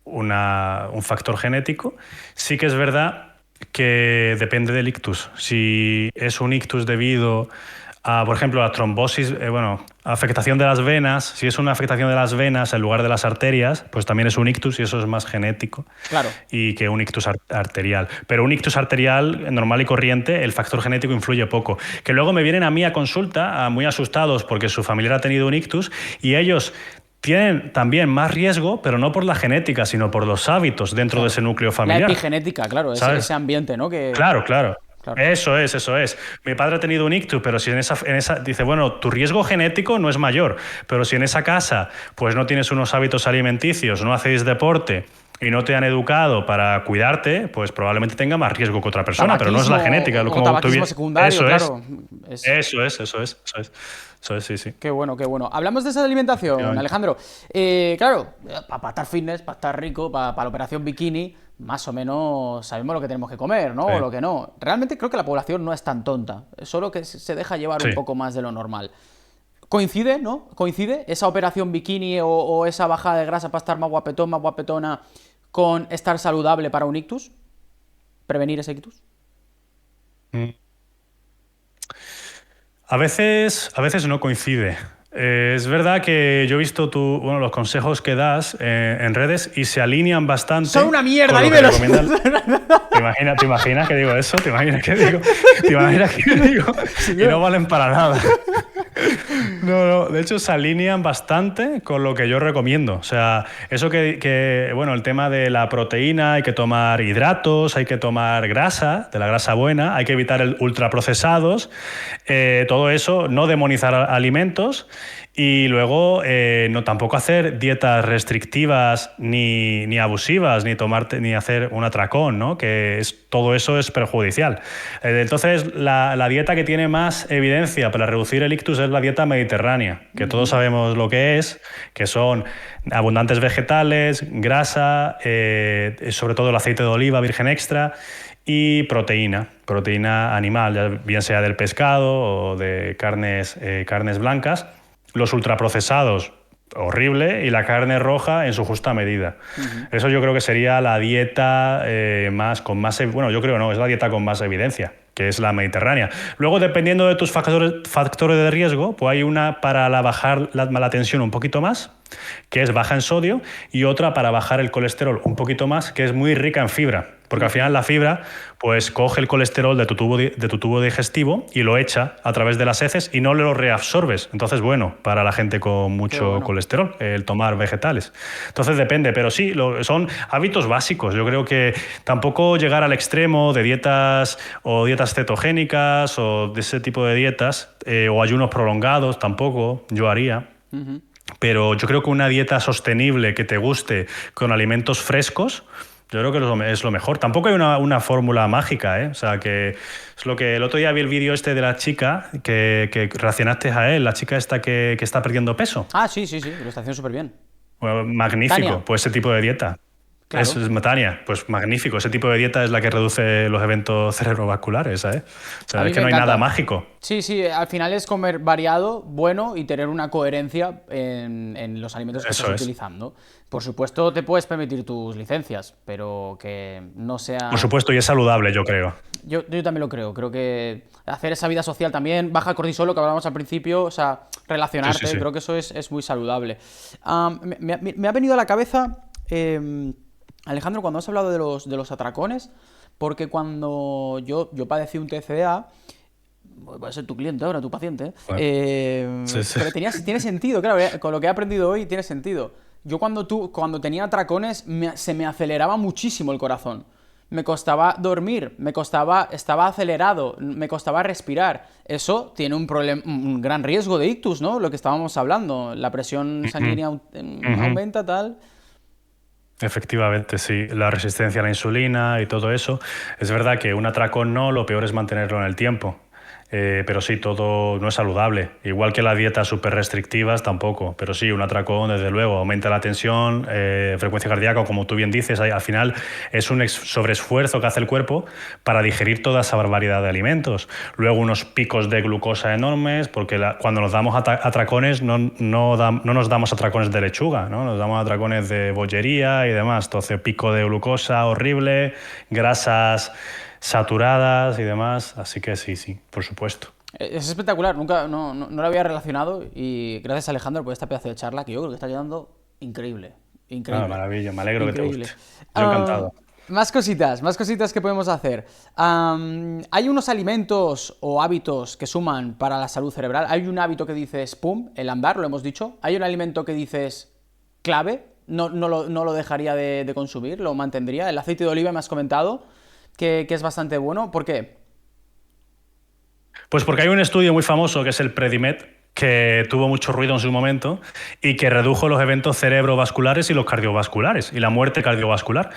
un factor genético. Sí que es verdad que depende del ictus. Si es un ictus debido a, por ejemplo, la trombosis, afectación de las venas, si es una afectación de las venas en lugar de las arterias, pues también es un ictus y eso es más genético Claro. y que un ictus arterial. Pero un ictus arterial normal y corriente, el factor genético influye poco. Que luego me vienen a mí a consulta muy asustados porque su familiar ha tenido un ictus y ellos tienen también más riesgo, pero no por la genética, sino por los hábitos dentro de ese núcleo familiar. La epigenética, claro, ese ambiente, ¿no? Claro. Claro. Eso es. Mi padre ha tenido un ictus, pero si en esa dice, bueno, tu riesgo genético no es mayor, pero si en esa casa pues no tienes unos hábitos alimenticios, no hacéis deporte y no te han educado para cuidarte, pues probablemente tenga más riesgo que otra persona, pero no es la genética. O tabaquismo secundario, claro. Eso es, sí. Qué bueno, qué bueno. Hablamos de esa alimentación, Alejandro. Claro, para estar fitness, para estar rico, para la operación bikini, más o menos sabemos lo que tenemos que comer, ¿no? Sí. O lo que no. Realmente creo que la población no es tan tonta, solo que se deja llevar un Sí. poco más de lo normal. ¿Coincide, no? ¿Coincide esa operación bikini o esa bajada de grasa para estar más guapetón, más guapetona con estar saludable para un ictus? ¿Prevenir ese ictus? A veces no coincide. Es verdad que yo he visto los consejos que das en redes y se alinean bastante. ¡Son una mierda! con lo que ¡Dímelo! ¿Te imaginas que digo eso? ¿Te imaginas que digo? Y no valen para nada. No, de hecho se alinean bastante con lo que yo recomiendo. O sea, eso el tema de la proteína, hay que tomar hidratos, hay que tomar grasa, de la grasa buena, hay que evitar el ultraprocesados, todo eso, no demonizar alimentos y luego no tampoco hacer dietas restrictivas ni abusivas, ni hacer un atracón, ¿no? Todo eso es perjudicial. Entonces, la dieta que tiene más evidencia para reducir el ictus es la dieta mediterránea, que todos sabemos lo que son abundantes vegetales, grasa, sobre todo el aceite de oliva virgen extra y proteína animal, ya bien sea del pescado o de carnes blancas. los ultraprocesados, horrible, y la carne roja en su justa medida. Eso yo creo que sería la dieta bueno, yo creo no, es la dieta con más evidencia, que es la mediterránea. Luego, dependiendo de tus factores de riesgo, pues hay una para bajar la tensión un poquito más, que es baja en sodio, y otra para bajar el colesterol un poquito más, que es muy rica en fibra. Porque al final la fibra pues coge el colesterol de tu tubo digestivo y lo echa a través de las heces y no lo reabsorbes. Entonces, bueno, para la gente con mucho colesterol, el tomar vegetales. Entonces depende, pero sí, son hábitos básicos. Yo creo que tampoco llegar al extremo de dietas o dietas cetogénicas o de ese tipo de dietas o ayunos prolongados, tampoco yo haría. Pero yo creo que una dieta sostenible que te guste con alimentos frescos, yo creo que es lo mejor. Tampoco hay una fórmula mágica, ¿eh? O sea, que es lo que el otro día vi el vídeo este de la chica que reaccionaste a él, la chica esta que está perdiendo peso. Ah, sí, lo está haciendo súper bien. Bueno, magnífico, Tania. pues ese tipo de dieta. Claro. Es Tania, pues magnífico. Ese tipo de dieta es la que reduce los eventos cerebrovasculares, ¿eh? O sea, es que no hay nada mágico. Sí, al final es comer variado, bueno y tener una coherencia en los alimentos que estás utilizando. Por supuesto, te puedes permitir tus licencias, pero que no sea... Por supuesto, y es saludable, yo creo. Yo también lo creo. Creo que hacer esa vida social también, baja el cortisol, lo que hablábamos al principio, o sea, relacionarte, sí. Creo que eso es muy saludable. Me ha venido a la cabeza... Alejandro, cuando has hablado de los atracones, porque cuando yo padecí un TCA, va a ser tu cliente ahora, tu paciente, bueno, pero tiene sentido, claro, con lo que he aprendido hoy tiene sentido. Yo cuando tenía atracones se me aceleraba muchísimo el corazón. Me costaba dormir, estaba acelerado, me costaba respirar. Eso tiene un gran riesgo de ictus, ¿no? Lo que estábamos hablando, la presión sanguínea aumenta, tal... Efectivamente, sí. La resistencia a la insulina y todo eso. Es verdad que un atracón no, lo peor es mantenerlo en el tiempo. Pero sí, todo no es saludable. Igual que las dietas súper restrictivas tampoco. Pero sí, un atracón, desde luego, aumenta la tensión, frecuencia cardíaca, como tú bien dices, al final es un sobreesfuerzo que hace el cuerpo para digerir toda esa barbaridad de alimentos. Luego unos picos de glucosa enormes, porque cuando nos damos atracones no nos damos atracones de lechuga, ¿no? Nos damos atracones de bollería y demás. Entonces, pico de glucosa horrible, grasas saturadas y demás, así que sí, por supuesto. Es espectacular, nunca no lo había relacionado y gracias Alejandro por esta pedazo de charla que yo creo que está quedando increíble. Maravilla, me alegro que te guste. Yo encantado. Más cositas que podemos hacer. ¿Hay unos alimentos o hábitos que suman para la salud cerebral? ¿Hay un hábito que dices, pum, el andar, lo hemos dicho? ¿Hay un alimento que dices, clave, no lo dejaría de consumir, lo mantendría? El aceite de oliva me has comentado que es bastante bueno. ¿Por qué? Pues porque hay un estudio muy famoso que es el Predimed, que tuvo mucho ruido en su momento y que redujo los eventos cerebrovasculares y los cardiovasculares y la muerte cardiovascular.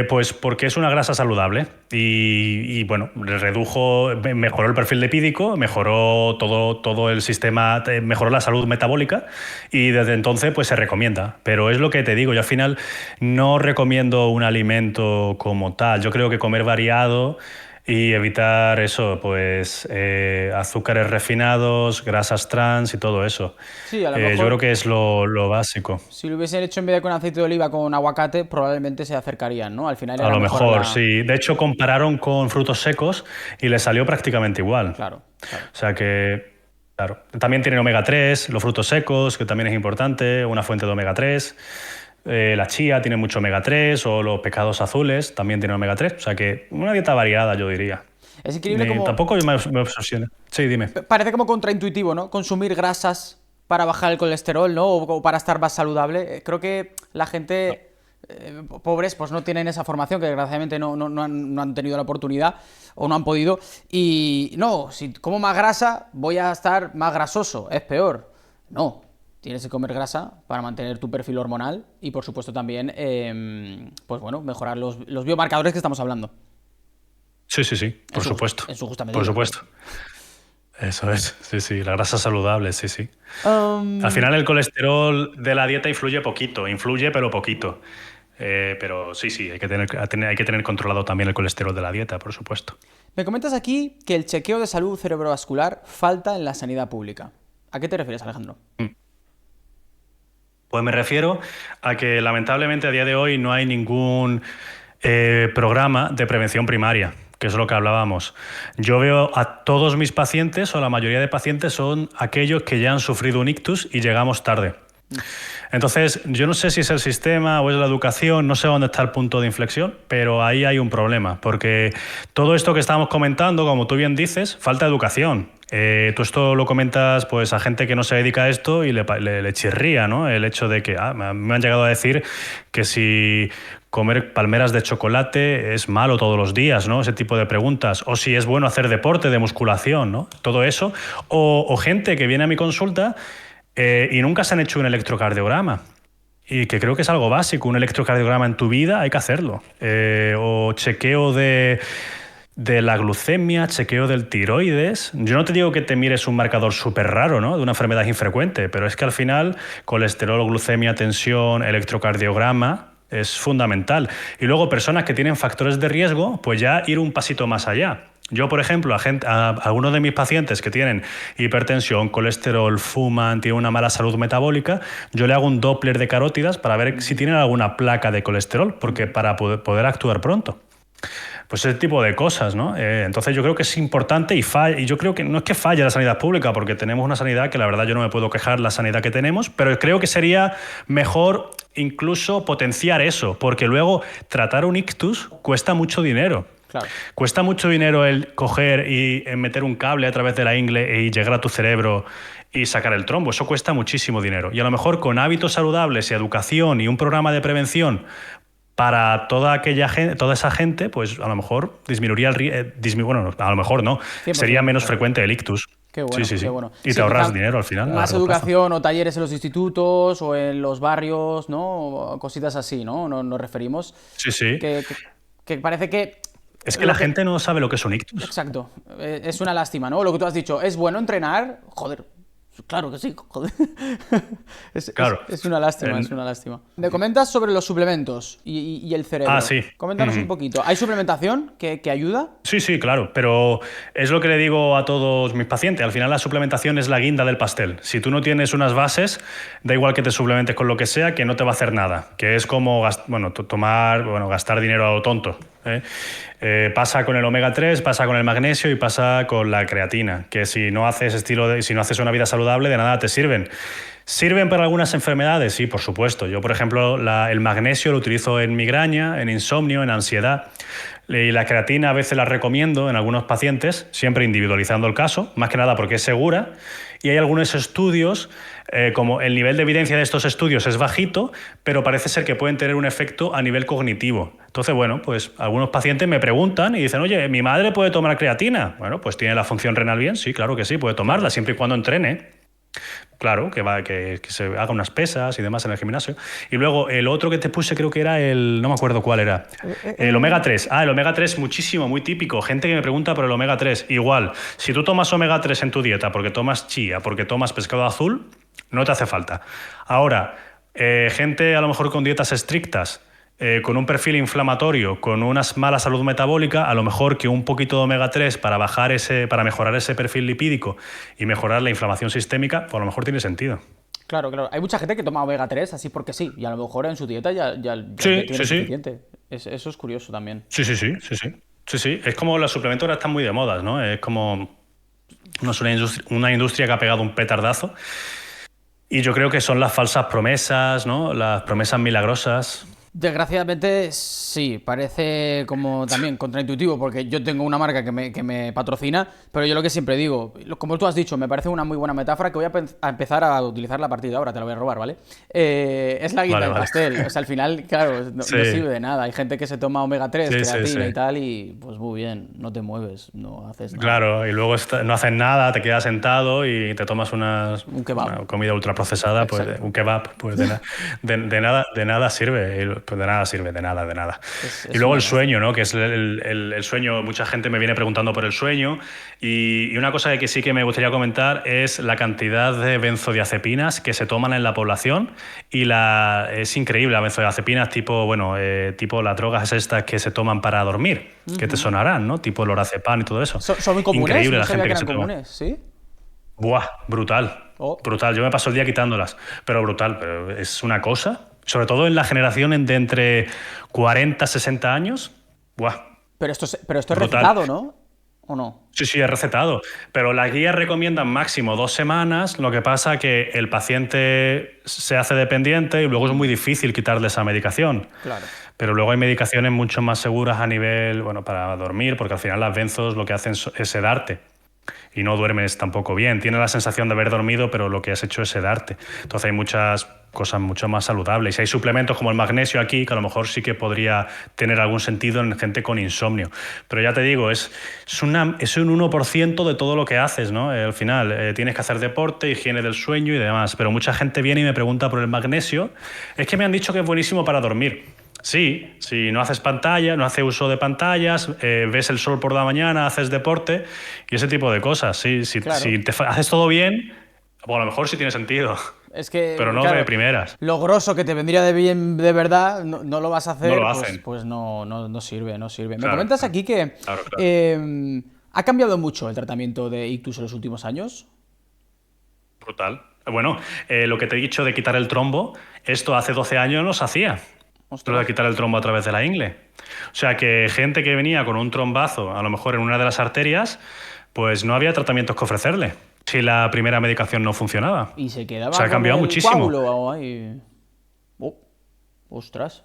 Pues porque es una grasa saludable y bueno, mejoró el perfil lipídico, mejoró todo el sistema, mejoró la salud metabólica y desde entonces pues se recomienda. Pero es lo que te digo, yo al final no recomiendo un alimento como tal. Yo creo que comer variado y evitar eso, pues azúcares refinados, grasas trans y todo eso. Sí, a lo mejor, yo creo que es lo básico. Si lo hubiesen hecho en vez de con aceite de oliva con aguacate, probablemente se acercarían, ¿no? Al final era a lo mejor, sí. De hecho, compararon con frutos secos y les salió prácticamente igual. Claro. O sea que, claro. También tienen omega 3, los frutos secos, que también es importante, una fuente de omega 3. La chía tiene mucho omega 3 o los pescados azules también tienen omega 3. O sea que una dieta variada, yo diría. Es increíble como... Tampoco me obsesiona. Sí, dime. Parece como contraintuitivo, ¿no? Consumir grasas para bajar el colesterol, ¿no? O para estar más saludable. Creo que la gente... pobres pues no tienen esa formación, que desgraciadamente no han tenido la oportunidad o no han podido. Y no, si como más grasa voy a estar más grasoso, es peor. No. Tienes que comer grasa para mantener tu perfil hormonal y, por supuesto, también pues bueno, mejorar los biomarcadores que estamos hablando. Sí, por supuesto. En su justa medida. Por supuesto. Eso es, sí, la grasa saludable, sí. Al final el colesterol de la dieta influye pero poquito. Pero sí, hay que tener controlado también el colesterol de la dieta, por supuesto. Me comentas aquí que el chequeo de salud cerebrovascular falta en la sanidad pública. ¿A qué te refieres, Alejandro? Pues me refiero a que lamentablemente a día de hoy no hay ningún programa de prevención primaria, que es lo que hablábamos. Yo veo a todos mis pacientes, o la mayoría de pacientes, son aquellos que ya han sufrido un ictus y llegamos tarde. Entonces, yo no sé si es el sistema o es la educación, no sé dónde está el punto de inflexión, pero ahí hay un problema, porque todo esto que estábamos comentando, como tú bien dices, falta educación. Tú esto lo comentas pues a gente que no se dedica a esto y le chirría, ¿no? El hecho de que me han llegado a decir que si comer palmeras de chocolate es malo todos los días, ¿no? Ese tipo de preguntas. O si es bueno hacer deporte de musculación, ¿no? Todo eso. O gente que viene a mi consulta y nunca se han hecho un electrocardiograma. Y que creo que es algo básico. Un electrocardiograma en tu vida hay que hacerlo. O chequeo de la glucemia, chequeo del tiroides. Yo no te digo que te mires un marcador súper raro, ¿no? De una enfermedad infrecuente, pero es que al final colesterol, glucemia, tensión, electrocardiograma es fundamental. Y luego personas que tienen factores de riesgo, pues ya ir un pasito más allá. Yo, por ejemplo, a algunos de mis pacientes que tienen hipertensión, colesterol, fuman, tienen una mala salud metabólica, yo le hago un Doppler de carótidas para ver si tienen alguna placa de colesterol, porque para poder actuar pronto. Pues ese tipo de cosas, ¿no? Entonces yo creo que es importante y yo creo que no es que falle la sanidad pública, porque tenemos una sanidad que la verdad yo no me puedo quejar la sanidad que tenemos, pero creo que sería mejor incluso potenciar eso, porque luego tratar un ictus cuesta mucho dinero. Claro. Cuesta mucho dinero el coger y meter un cable a través de la ingle y llegar a tu cerebro y sacar el trombo. Eso cuesta muchísimo dinero. Y a lo mejor con hábitos saludables y educación y un programa de prevención para toda esa gente, pues a lo mejor disminuiría el riesgo. Bueno, a lo mejor no. 100%, sería menos claro. frecuente el ictus. Qué bueno, sí. qué bueno. Y te ahorras dinero al final. Más educación o talleres en los institutos o en los barrios, ¿no? O cositas así, ¿no? Nos referimos. Sí. Que parece que... Es que la gente no sabe lo que es un ictus. Exacto. Es una lástima, ¿no? Lo que tú has dicho, ¿es bueno entrenar? Joder, claro que sí, joder. Claro. Es una lástima, es una lástima. Me comentas sobre los suplementos y el cerebro. Sí. Coméntanos un poquito. ¿Hay suplementación que ayuda? Sí, claro, pero es lo que le digo a todos mis pacientes. Al final la suplementación es la guinda del pastel. Si tú no tienes unas bases, da igual que te suplementes con lo que sea, que no te va a hacer nada. Que es como gastar dinero a lo tonto. Pasa con el omega 3, pasa con el magnesio y pasa con la creatina, que si no haces una vida saludable, de nada te sirven. ¿Sirven para algunas enfermedades? Sí, por supuesto. Yo, por ejemplo, el magnesio lo utilizo en migraña, en insomnio, en ansiedad. Y la creatina a veces la recomiendo en algunos pacientes, siempre individualizando el caso, más que nada porque es segura. Y hay algunos estudios, como el nivel de evidencia de estos estudios es bajito, pero parece ser que pueden tener un efecto a nivel cognitivo. Entonces, bueno, pues algunos pacientes me preguntan y dicen, oye, ¿mi madre puede tomar creatina? Bueno, pues tiene la función renal bien, sí, claro que sí, puede tomarla, siempre y cuando entrene. Claro, que se haga unas pesas y demás en el gimnasio. Y luego el otro que te puse creo que era no me acuerdo cuál era. El omega 3. El omega 3 muchísimo, muy típico. Gente que me pregunta por el omega 3. Igual, si tú tomas omega 3 en tu dieta porque tomas chía, porque tomas pescado azul, no te hace falta. Ahora, gente a lo mejor con dietas estrictas, con un perfil inflamatorio, con una mala salud metabólica, a lo mejor que un poquito de omega 3 para mejorar ese perfil lipídico y mejorar la inflamación sistémica, pues a lo mejor tiene sentido. Claro. Hay mucha gente que toma omega 3 así porque sí, y a lo mejor en su dieta ya Sí, tiene suficiente. Eso es curioso también. Sí. Es como los suplementos ahora están muy de moda, ¿no? Es como una industria que ha pegado un petardazo. Y yo creo que son las falsas promesas, ¿no? Las promesas milagrosas. Desgraciadamente sí, parece como también contraintuitivo porque yo tengo una marca que me patrocina, pero yo lo que siempre digo, como tú has dicho, me parece una muy buena metáfora que voy a empezar a utilizarla a partir de ahora, te la voy a robar, ¿vale? Es la guinda del pastel, o sea, al final, claro, no sirve de nada, hay gente que se toma omega 3, creatina y tal y pues muy bien, no te mueves, no haces nada. Claro, y luego no haces nada, te quedas sentado y te tomas una comida ultraprocesada, pues un kebab, pues de nada sirve. Pues de nada sirve, de nada. Y luego el sueño, ¿no? Que es el sueño, mucha gente me viene preguntando por el sueño y una cosa que sí que me gustaría comentar es la cantidad de benzodiazepinas que se toman en la población y es increíble, la benzodiazepinas tipo las drogas estas que se toman para dormir, que te sonarán, ¿no? Tipo lorazepam y todo eso. ¿Son muy comunes? Increíble No la sabía gente que que eran se comunes, ¿sí? Buah, brutal. Oh. Brutal. Yo me paso el día quitándolas, pero brutal. Pero es una cosa, sobre todo en la generación de entre 40 y 60 años. ¡Buah! Pero esto es Brutal. recetado, ¿no? ¿O no? Sí, sí, es recetado. Pero las guías recomiendan máximo 2 semanas. Lo que pasa que el paciente se hace dependiente y luego es muy difícil quitarle esa medicación. Claro. Pero luego hay medicaciones mucho más seguras a nivel, bueno, para dormir, porque al final las benzos lo que hacen es sedarte. Y no duermes tampoco bien. Tienes la sensación de haber dormido, pero lo que has hecho es sedarte. Entonces hay muchas cosas mucho más saludables. Y hay suplementos como el magnesio aquí, que a lo mejor sí que podría tener algún sentido en gente con insomnio. Pero ya te digo, es un 1% de todo lo que haces, ¿no? Al final tienes que hacer deporte, higiene del sueño y demás. Pero mucha gente viene y me pregunta por el magnesio. Es que me han dicho que es buenísimo para dormir. Sí, si no haces pantalla, no haces uso de pantallas, ves el sol por la mañana, haces deporte y ese tipo de cosas. Sí, Claro. si te haces todo bien, bueno, a lo mejor sí tiene sentido. Es que, Pero no claro, de primeras. lo grosso que te vendría de bien de verdad, no lo vas a hacer, No lo pues, hacen. pues no sirve, no sirve. Me Claro, comentas claro. aquí que Claro, claro. ¿ha cambiado mucho el tratamiento de ictus en los últimos años? Brutal. Bueno, lo que te he dicho de quitar el trombo, esto hace 12 años no se hacía. Lo de quitar el trombo a través de la ingle. O sea que gente que venía con un trombazo, a lo mejor en una de las arterias, pues no había tratamientos que ofrecerle si la primera medicación no funcionaba. Y se quedaba Se ha con cambiado el muchísimo. coágulo ahí. Oh, ostras.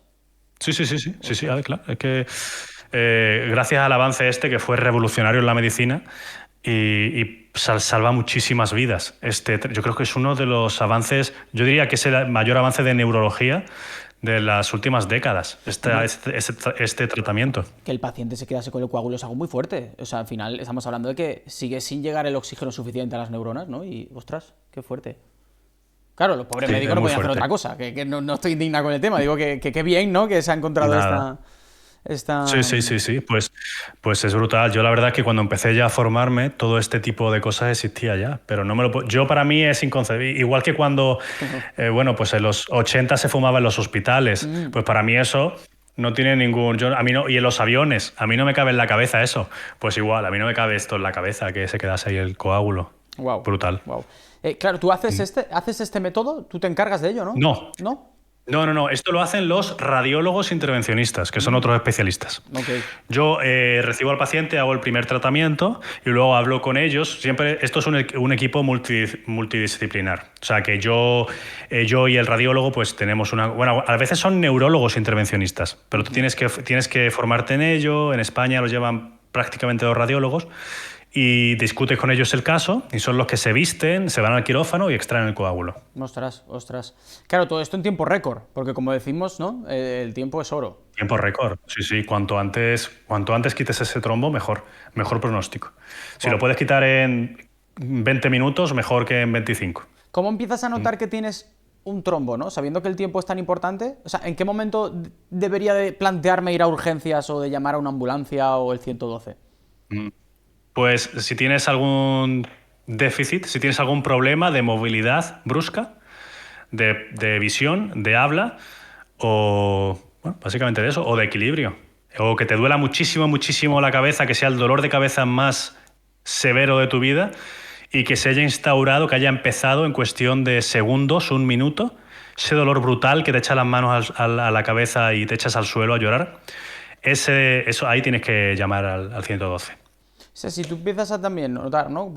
Sí, a ver, claro. Es que gracias al avance este, que fue revolucionario en la medicina y salva muchísimas vidas. Yo creo que es uno de los avances, yo diría que es el mayor avance de neurología de las últimas décadas, este tratamiento. Que el paciente se quedase con el coágulo es algo muy fuerte. O sea, al final estamos hablando de que sigue sin llegar el oxígeno suficiente a las neuronas, ¿no? Y, ostras, qué fuerte. Claro, los pobres Sí, médicos es no muy podían hacer fuerte. otra cosa. Que no estoy indignado con el tema. Digo que qué bien, ¿no? Que se ha encontrado Nada. esta... Sí. Pues es brutal. Yo la verdad que cuando empecé ya a formarme, todo este tipo de cosas existía ya. Pero no me lo yo para mí es inconcebible. Igual que cuando, bueno, pues en los 80 se fumaba en los hospitales. Pues para mí eso no tiene ningún... a mí no, y en los aviones, a mí no me cabe en la cabeza eso. Pues igual, a mí no me cabe esto en la cabeza, que se quedase ahí el coágulo. Wow. Brutal. Wow. Claro, tú haces este método, tú te encargas de ello, ¿no? No. ¿No? No. Esto lo hacen los radiólogos intervencionistas, que son otros especialistas. Ok. Yo recibo al paciente, hago el primer tratamiento y luego hablo con ellos. Siempre esto es un equipo multidisciplinar. O sea que yo y el radiólogo pues tenemos una... Bueno, a veces son neurólogos intervencionistas, pero tú tienes que formarte en ello. En España lo llevan prácticamente los radiólogos. Y discutes con ellos el caso y son los que se visten, se van al quirófano y extraen el coágulo. Ostras. Claro, todo esto en tiempo récord, porque como decimos, ¿no? El tiempo es oro. Tiempo récord. Sí. Cuanto antes quites ese trombo, mejor pronóstico. Si lo puedes quitar en 20 minutos, mejor que en 25. ¿Cómo empiezas a notar que tienes un trombo, ¿no? Sabiendo que el tiempo es tan importante. O sea, ¿en qué momento debería de plantearme ir a urgencias o de llamar a una ambulancia o el 112? Pues si tienes algún déficit, si tienes algún problema de movilidad brusca, de visión, de habla, o bueno, básicamente de eso, o de equilibrio. O que te duela muchísimo la cabeza, que sea el dolor de cabeza más severo de tu vida y que se haya instaurado, que haya empezado en cuestión de segundos, un minuto, ese dolor brutal que te echa las manos a la cabeza y te echas al suelo a llorar, eso ahí tienes que llamar al 112. O sea, si tú empiezas a también notar, ¿no?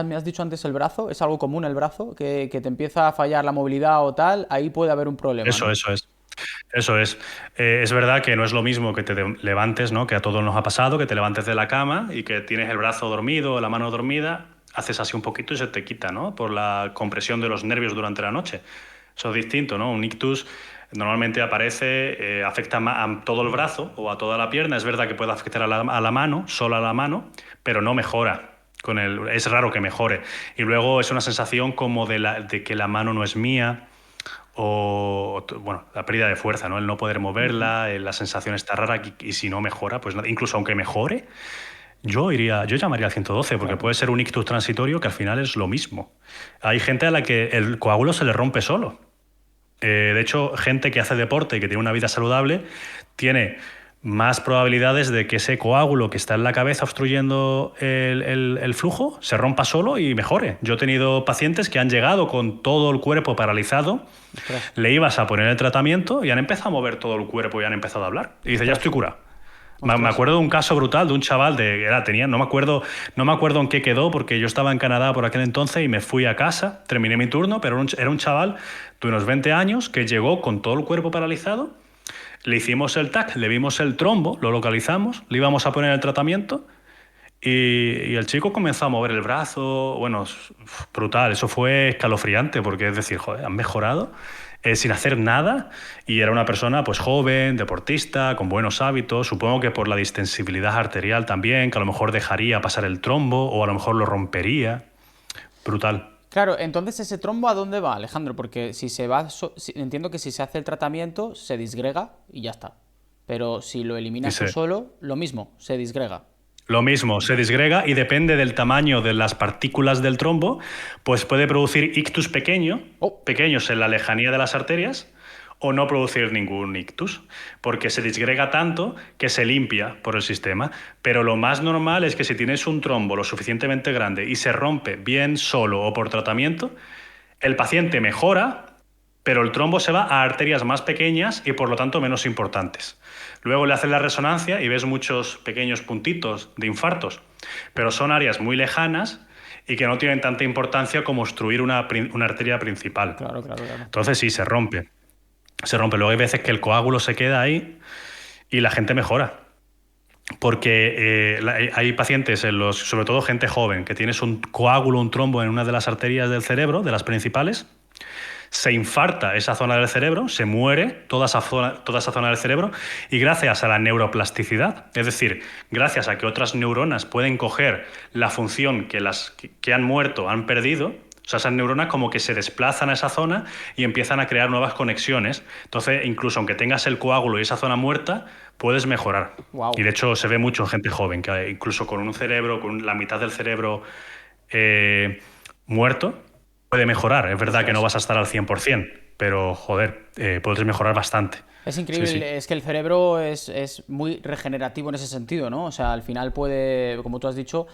Me has dicho antes el brazo, es algo común el brazo, que te empieza a fallar la movilidad o tal, ahí puede haber un problema, Eso ¿no? es. Es verdad que no es lo mismo que te levantes, ¿no? Que a todos nos ha pasado, que te levantes de la cama y que tienes el brazo dormido, la mano dormida, haces así un poquito y se te quita, ¿no? Por la compresión de los nervios durante la noche. Eso es distinto, ¿no? Un ictus normalmente aparece, afecta a todo el brazo o a toda la pierna. Es verdad que puede afectar a la mano, solo a la mano, pero no mejora. Es raro que mejore. Y luego es una sensación como de que la mano no es mía, o bueno, la pérdida de fuerza, ¿no? El no poder moverla, la sensación está rara y si no mejora, pues nada. Incluso aunque mejore, yo llamaría al 112 porque puede ser un ictus transitorio que al final es lo mismo. Hay gente a la que el coágulo se le rompe solo. De hecho, gente que hace deporte y que tiene una vida saludable tiene más probabilidades de que ese coágulo que está en la cabeza obstruyendo el flujo se rompa solo y mejore. Yo he tenido pacientes que han llegado con todo el cuerpo paralizado, le ibas a poner el tratamiento y han empezado a mover todo el cuerpo y han empezado a hablar. Y dice, ya estoy curado. Me acuerdo de un caso brutal de un chaval no me acuerdo en qué quedó, porque yo estaba en Canadá por aquel entonces y me fui a casa, terminé mi turno, pero era un chaval de unos 20 años que llegó con todo el cuerpo paralizado. Le hicimos el TAC, le vimos el trombo, lo localizamos, le íbamos a poner el tratamiento y el chico comenzó a mover el brazo. Bueno, brutal, eso fue escalofriante, porque es decir, joder, han mejorado sin hacer nada, y era una persona pues joven, deportista, con buenos hábitos, supongo que por la distensibilidad arterial también, que a lo mejor dejaría pasar el trombo o a lo mejor lo rompería. Brutal. Claro, entonces ese trombo ¿a dónde va, Alejandro? Porque si se va, entiendo que si se hace el tratamiento se disgrega y ya está. Pero si lo eliminas tú solo, lo mismo, se disgrega. Lo mismo, se disgrega, y depende del tamaño de las partículas del trombo, pues puede producir ictus pequeños en la lejanía de las arterias, o no producir ningún ictus, porque se disgrega tanto que se limpia por el sistema. Pero lo más normal es que si tienes un trombo lo suficientemente grande y se rompe bien solo o por tratamiento, el paciente mejora, pero el trombo se va a arterias más pequeñas y por lo tanto menos importantes. Luego le haces la resonancia y ves muchos pequeños puntitos de infartos, pero son áreas muy lejanas y que no tienen tanta importancia como obstruir una arteria principal. Claro. Entonces sí, se rompe. Luego hay veces que el coágulo se queda ahí y la gente mejora. Porque hay pacientes, sobre todo gente joven, que tienes un coágulo, un trombo en una de las arterias del cerebro, de las principales, se infarta esa zona del cerebro, se muere toda esa zona del cerebro, y gracias a la neuroplasticidad, es decir, gracias a que otras neuronas pueden coger la función que han muerto, han perdido, o sea, esas neuronas como que se desplazan a esa zona y empiezan a crear nuevas conexiones. Entonces, incluso aunque tengas el coágulo y esa zona muerta, puedes mejorar. Wow. Y de hecho se ve mucho en gente joven, que incluso con un cerebro, con la mitad del cerebro muerto, puede mejorar. Es verdad que no vas a estar al 100%, pero joder, puedes mejorar bastante. Es increíble, sí. Es que el cerebro es muy regenerativo en ese sentido, ¿no? O sea, al final puede, como tú has dicho,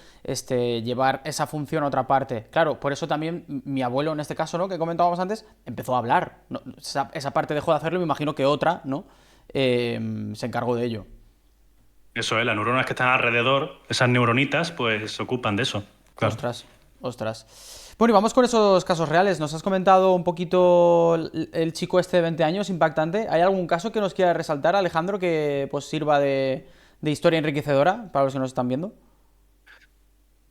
llevar esa función a otra parte. Claro, por eso también mi abuelo, en este caso, ¿no?, que comentábamos antes, empezó a hablar. ¿No? Esa parte dejó de hacerlo, me imagino que otra, ¿no?, se encargó de ello. Eso es, las neuronas que están alrededor, esas neuronitas, pues se ocupan de eso. Claro. Ostras. Bueno, y vamos con esos casos reales. Nos has comentado un poquito el chico de 20 años, impactante. ¿Hay algún caso que nos quieras resaltar, Alejandro, que pues sirva de historia enriquecedora para los que nos están viendo?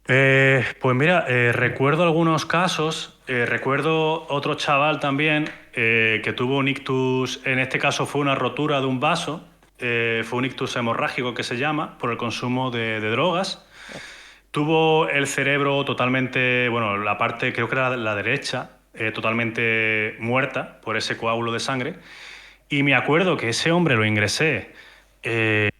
Pues mira, recuerdo algunos casos. Recuerdo otro chaval también que tuvo un ictus. En este caso fue una rotura de un vaso. Fue un ictus hemorrágico, que se llama, por el consumo de drogas. Tuvo el cerebro totalmente, bueno, la parte, creo que era la derecha, totalmente muerta por ese coágulo de sangre. Y me acuerdo que ese hombre lo ingresé,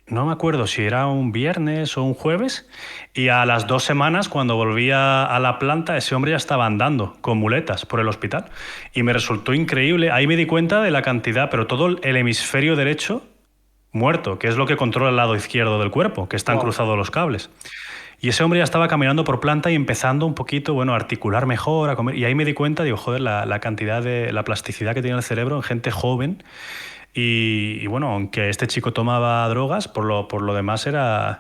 no me acuerdo si era un viernes o un jueves, y a las 2 semanas, cuando volvía a la planta, ese hombre ya estaba andando con muletas por el hospital. Y me resultó increíble. Ahí me di cuenta de la cantidad, pero todo el hemisferio derecho muerto, que es lo que controla el lado izquierdo del cuerpo, que están cruzados los cables. Y ese hombre ya estaba caminando por planta y empezando un poquito, bueno, a articular mejor, a comer. Y ahí me di cuenta, digo, joder, la cantidad de la plasticidad que tiene el cerebro en gente joven. Y bueno, aunque este chico tomaba drogas, por lo demás no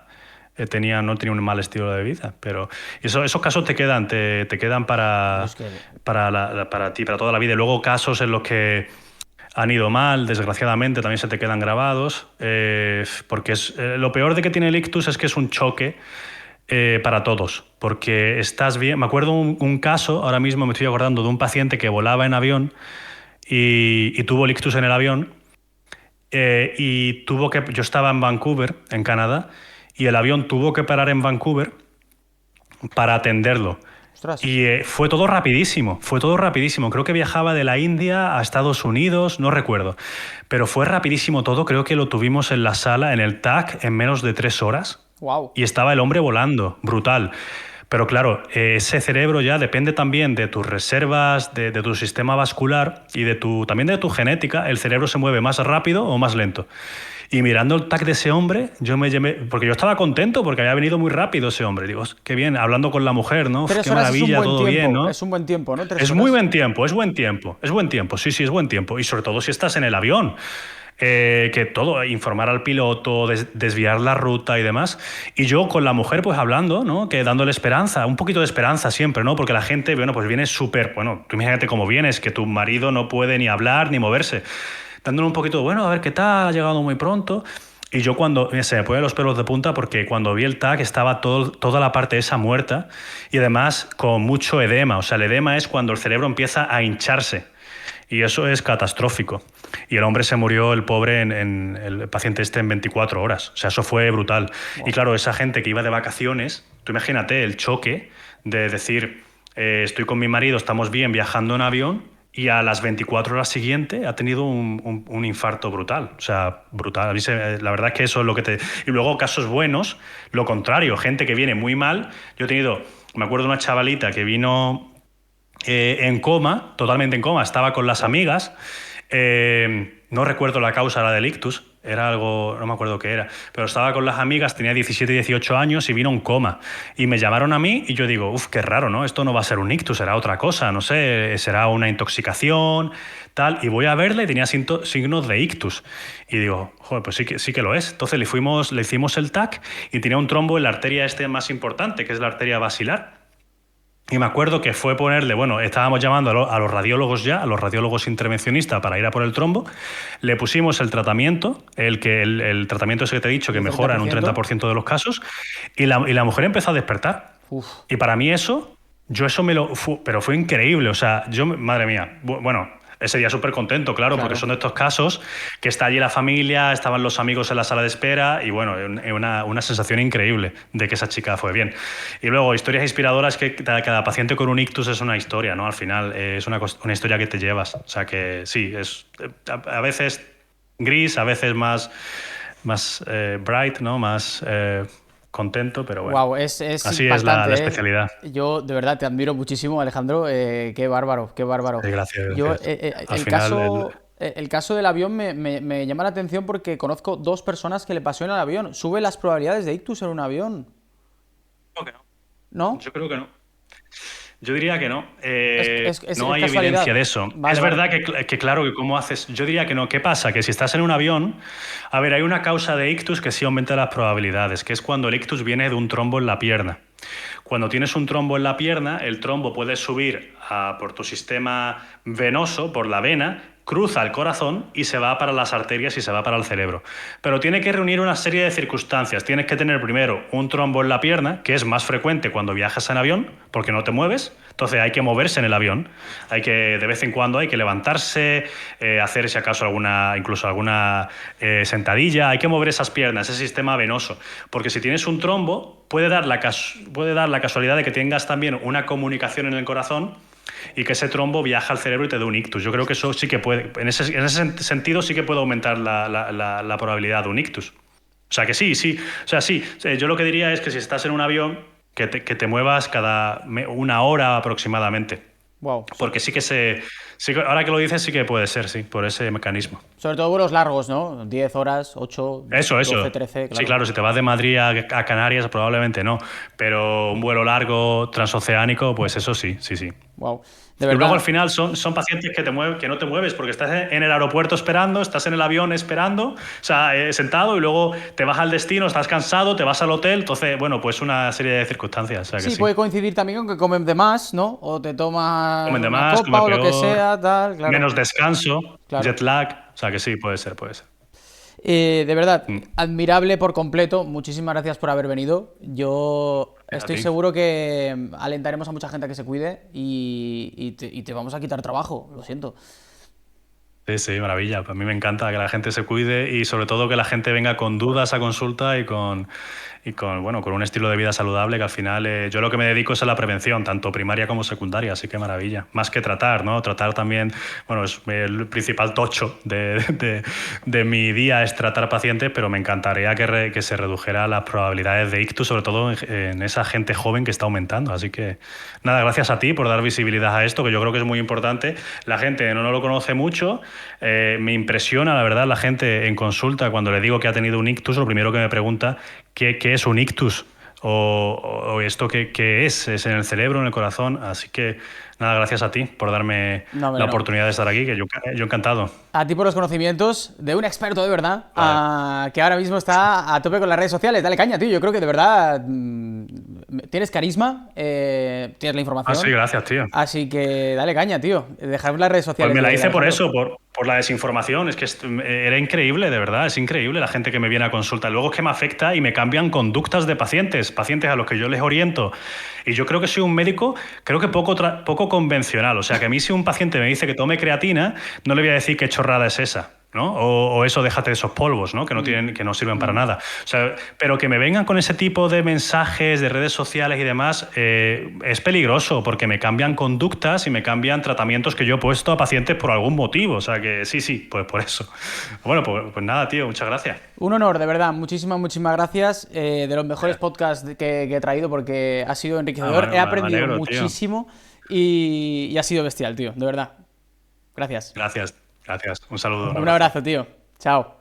tenía un mal estilo de vida. Pero esos casos te quedan para ti, para toda la vida. Y luego casos en los que han ido mal, desgraciadamente, también se te quedan grabados. Porque lo peor de que tiene el ictus es que es un choque para todos, porque estás bien. Me acuerdo un caso, ahora mismo me estoy acordando, de un paciente que volaba en avión y tuvo el ictus en el avión, y yo estaba en Vancouver, en Canadá, y el avión tuvo que parar en Vancouver para atenderlo. Ostras. Y fue todo rapidísimo. Creo que viajaba de la India a Estados Unidos, no recuerdo, pero fue rapidísimo todo. Creo que lo tuvimos en la sala, en el TAC, en menos de 3 horas. Wow. Y estaba el hombre volando, brutal. Pero claro, ese cerebro ya depende también de tus reservas, de tu sistema vascular y también de tu genética. El cerebro se mueve más rápido o más lento. Y mirando el tag de ese hombre, yo me llevé, porque yo estaba contento porque había venido muy rápido ese hombre. Digo, qué bien, hablando con la mujer, ¿no? Tres Qué horas es un maravilla, buen todo tiempo, bien, ¿no? es un buen tiempo, ¿no? Tres Es muy horas. buen tiempo, es buen tiempo, es buen tiempo, sí, sí, es buen tiempo. Y sobre todo si estás en el avión. Que todo, informar al piloto, desviar la ruta y demás. Y yo con la mujer pues hablando, ¿no? Que dándole esperanza, un poquito de esperanza siempre, ¿no? Porque la gente, bueno, pues viene súper, bueno, tú imagínate cómo vienes, que tu marido no puede ni hablar ni moverse. Dándole un poquito, bueno, a ver qué tal, ha llegado muy pronto. Y yo cuando, se me ponen los pelos de punta porque cuando vi el tag estaba toda la parte esa muerta y además con mucho edema. O sea, el edema es cuando el cerebro empieza a hincharse. Y eso es catastrófico. Y el hombre se murió, el pobre, el paciente este en 24 horas. O sea, eso fue brutal. Wow. Y claro, esa gente que iba de vacaciones, tú imagínate el choque de decir, estoy con mi marido, estamos bien viajando en avión y a las 24 horas siguientes ha tenido un infarto brutal. O sea, brutal. A mí la verdad es que eso es lo que te... Y luego casos buenos, lo contrario, gente que viene muy mal. Yo he tenido, me acuerdo de una chavalita que vino... en coma, totalmente en coma, estaba con las amigas, no recuerdo la causa, la del ictus, era algo, no me acuerdo qué era, pero estaba con las amigas, tenía 17, 18 años y vino en coma. Y me llamaron a mí y yo digo, qué raro, ¿no? Esto no va a ser un ictus, será otra cosa, no sé, será una intoxicación, tal. Y voy a verla y tenía signos de ictus. Y digo, joder, pues sí que lo es. Entonces le hicimos el TAC y tenía un trombo en la arteria más importante, que es la arteria basilar. Y me acuerdo que fue ponerle, bueno, estábamos llamando a los radiólogos ya, a los radiólogos intervencionistas para ir a por el trombo. Le pusimos el tratamiento, el tratamiento ese que te he dicho, que mejora en un 30% de los casos, y la mujer empezó a despertar. Uf. Y para mí eso, pero fue increíble. O sea, madre mía, bueno... Ese día súper contento, claro, porque son de estos casos que está allí la familia, estaban los amigos en la sala de espera y bueno, una sensación increíble de que esa chica fue bien. Y luego, historias inspiradoras, que cada paciente con un ictus es una historia, ¿no? Al final es una historia que te llevas. O sea que sí, es a veces gris, a veces más bright, ¿no? Más... contento, pero bueno. Wow, es así es la especialidad. Yo de verdad te admiro muchísimo, Alejandro. Qué bárbaro, qué bárbaro. Sí, gracias. Yo, el caso del avión me llama la atención porque conozco dos personas que le pasó en el avión. ¿Sube las probabilidades de ictus en un avión? Creo que no. ¿No? Yo creo que no. Yo diría que no. No hay evidencia de eso. Es verdad que claro, que cómo haces... Yo diría que no. ¿Qué pasa? Que si estás en un avión... A ver, hay una causa de ictus que sí aumenta las probabilidades, que es cuando el ictus viene de un trombo en la pierna. Cuando tienes un trombo en la pierna, el trombo puede subir por tu sistema venoso, por la vena, cruza el corazón y se va para las arterias y se va para el cerebro. Pero tiene que reunir una serie de circunstancias. Tienes que tener primero un trombo en la pierna, que es más frecuente cuando viajas en avión, porque no te mueves. Entonces hay que moverse en el avión. De vez en cuando hay que levantarse, hacer si acaso incluso alguna sentadilla. Hay que mover esas piernas, ese sistema venoso. Porque si tienes un trombo, puede dar la casualidad de que tengas también una comunicación en el corazón y que ese trombo viaja al cerebro y te dé un ictus. Yo creo que eso sí que puede, en ese sentido sí que puede aumentar la probabilidad de un ictus. O sea que sí. O sea, sí. Yo lo que diría es que si estás en un avión, que te muevas cada una hora aproximadamente. Wow. Porque sí que ahora que lo dices, sí que puede ser, sí, por ese mecanismo. Sobre todo vuelos largos, ¿no? 10 horas, 8, eso. 12, 13, claro. Sí, claro, si te vas de Madrid a Canarias probablemente no, pero un vuelo largo transoceánico, pues eso sí. Wow. De verdad. Y luego al final son pacientes que no te mueves porque estás en el aeropuerto esperando, estás en el avión esperando, o sea, sentado y luego te vas al destino, estás cansado, te vas al hotel, entonces, bueno, pues una serie de circunstancias. O sea que sí, puede coincidir también con que comen de más, ¿no? O te tomas comen de una más, copa o peor, lo que sea, tal, claro. Menos descanso, jet lag, o sea que sí, puede ser. De verdad, admirable por completo. Muchísimas gracias por haber venido. Yo estoy seguro que alentaremos a mucha gente a que se cuide y te vamos a quitar trabajo, lo siento. Sí, maravilla. A mí me encanta que la gente se cuide y sobre todo que la gente venga con dudas a consulta y con y con, bueno, con un estilo de vida saludable que al final yo lo que me dedico es a la prevención, tanto primaria como secundaria, así que maravilla. Más que tratar, ¿no? Tratar también, bueno, es el principal tocho de mi día es tratar pacientes, pero me encantaría que se redujera las probabilidades de ictus, sobre todo en esa gente joven que está aumentando. Así que nada, gracias a ti por dar visibilidad a esto, que yo creo que es muy importante. La gente no lo conoce mucho, me impresiona, la verdad, la gente en consulta cuando le digo que ha tenido un ictus, lo primero que me pregunta, ¿qué es un ictus? O esto qué es en el cerebro, en el corazón. Así que nada, gracias a ti por darme No, hombre, la no. oportunidad de estar aquí, que yo encantado. A ti por los conocimientos de un experto de verdad, Vale. que ahora mismo está a tope con las redes sociales. Dale caña, tío. Yo creo que de verdad tienes carisma, tienes la Ah, sí, información. gracias, tío. Así que dale caña, tío. Dejar las redes Pues sociales me la de hice por Alejandro. eso, por la desinformación. Es que era increíble, de verdad, es increíble la gente que me viene a consulta. Luego es que me afecta y me cambian conductas de pacientes, pacientes a los que yo les oriento. Y yo creo que soy un médico, creo que poco convencional. O sea, que a mí si un paciente me dice que tome creatina, no le voy a decir qué chorrada es esa. ¿No? O eso, déjate de esos polvos, ¿no? Que no sirven para nada. O sea, pero que me vengan con ese tipo de mensajes de redes sociales y demás es peligroso porque me cambian conductas y me cambian tratamientos que yo he puesto a pacientes por algún motivo. O sea que sí, pues por eso. Bueno, pues nada, tío, muchas gracias. Un honor, de verdad. Muchísimas gracias. De los mejores podcasts que he traído porque ha sido enriquecedor. He Me aprendido alegro, tío. muchísimo y ha sido bestial, tío. De verdad. Gracias. Gracias. Un saludo, un Un abrazo. abrazo, tío. Chao.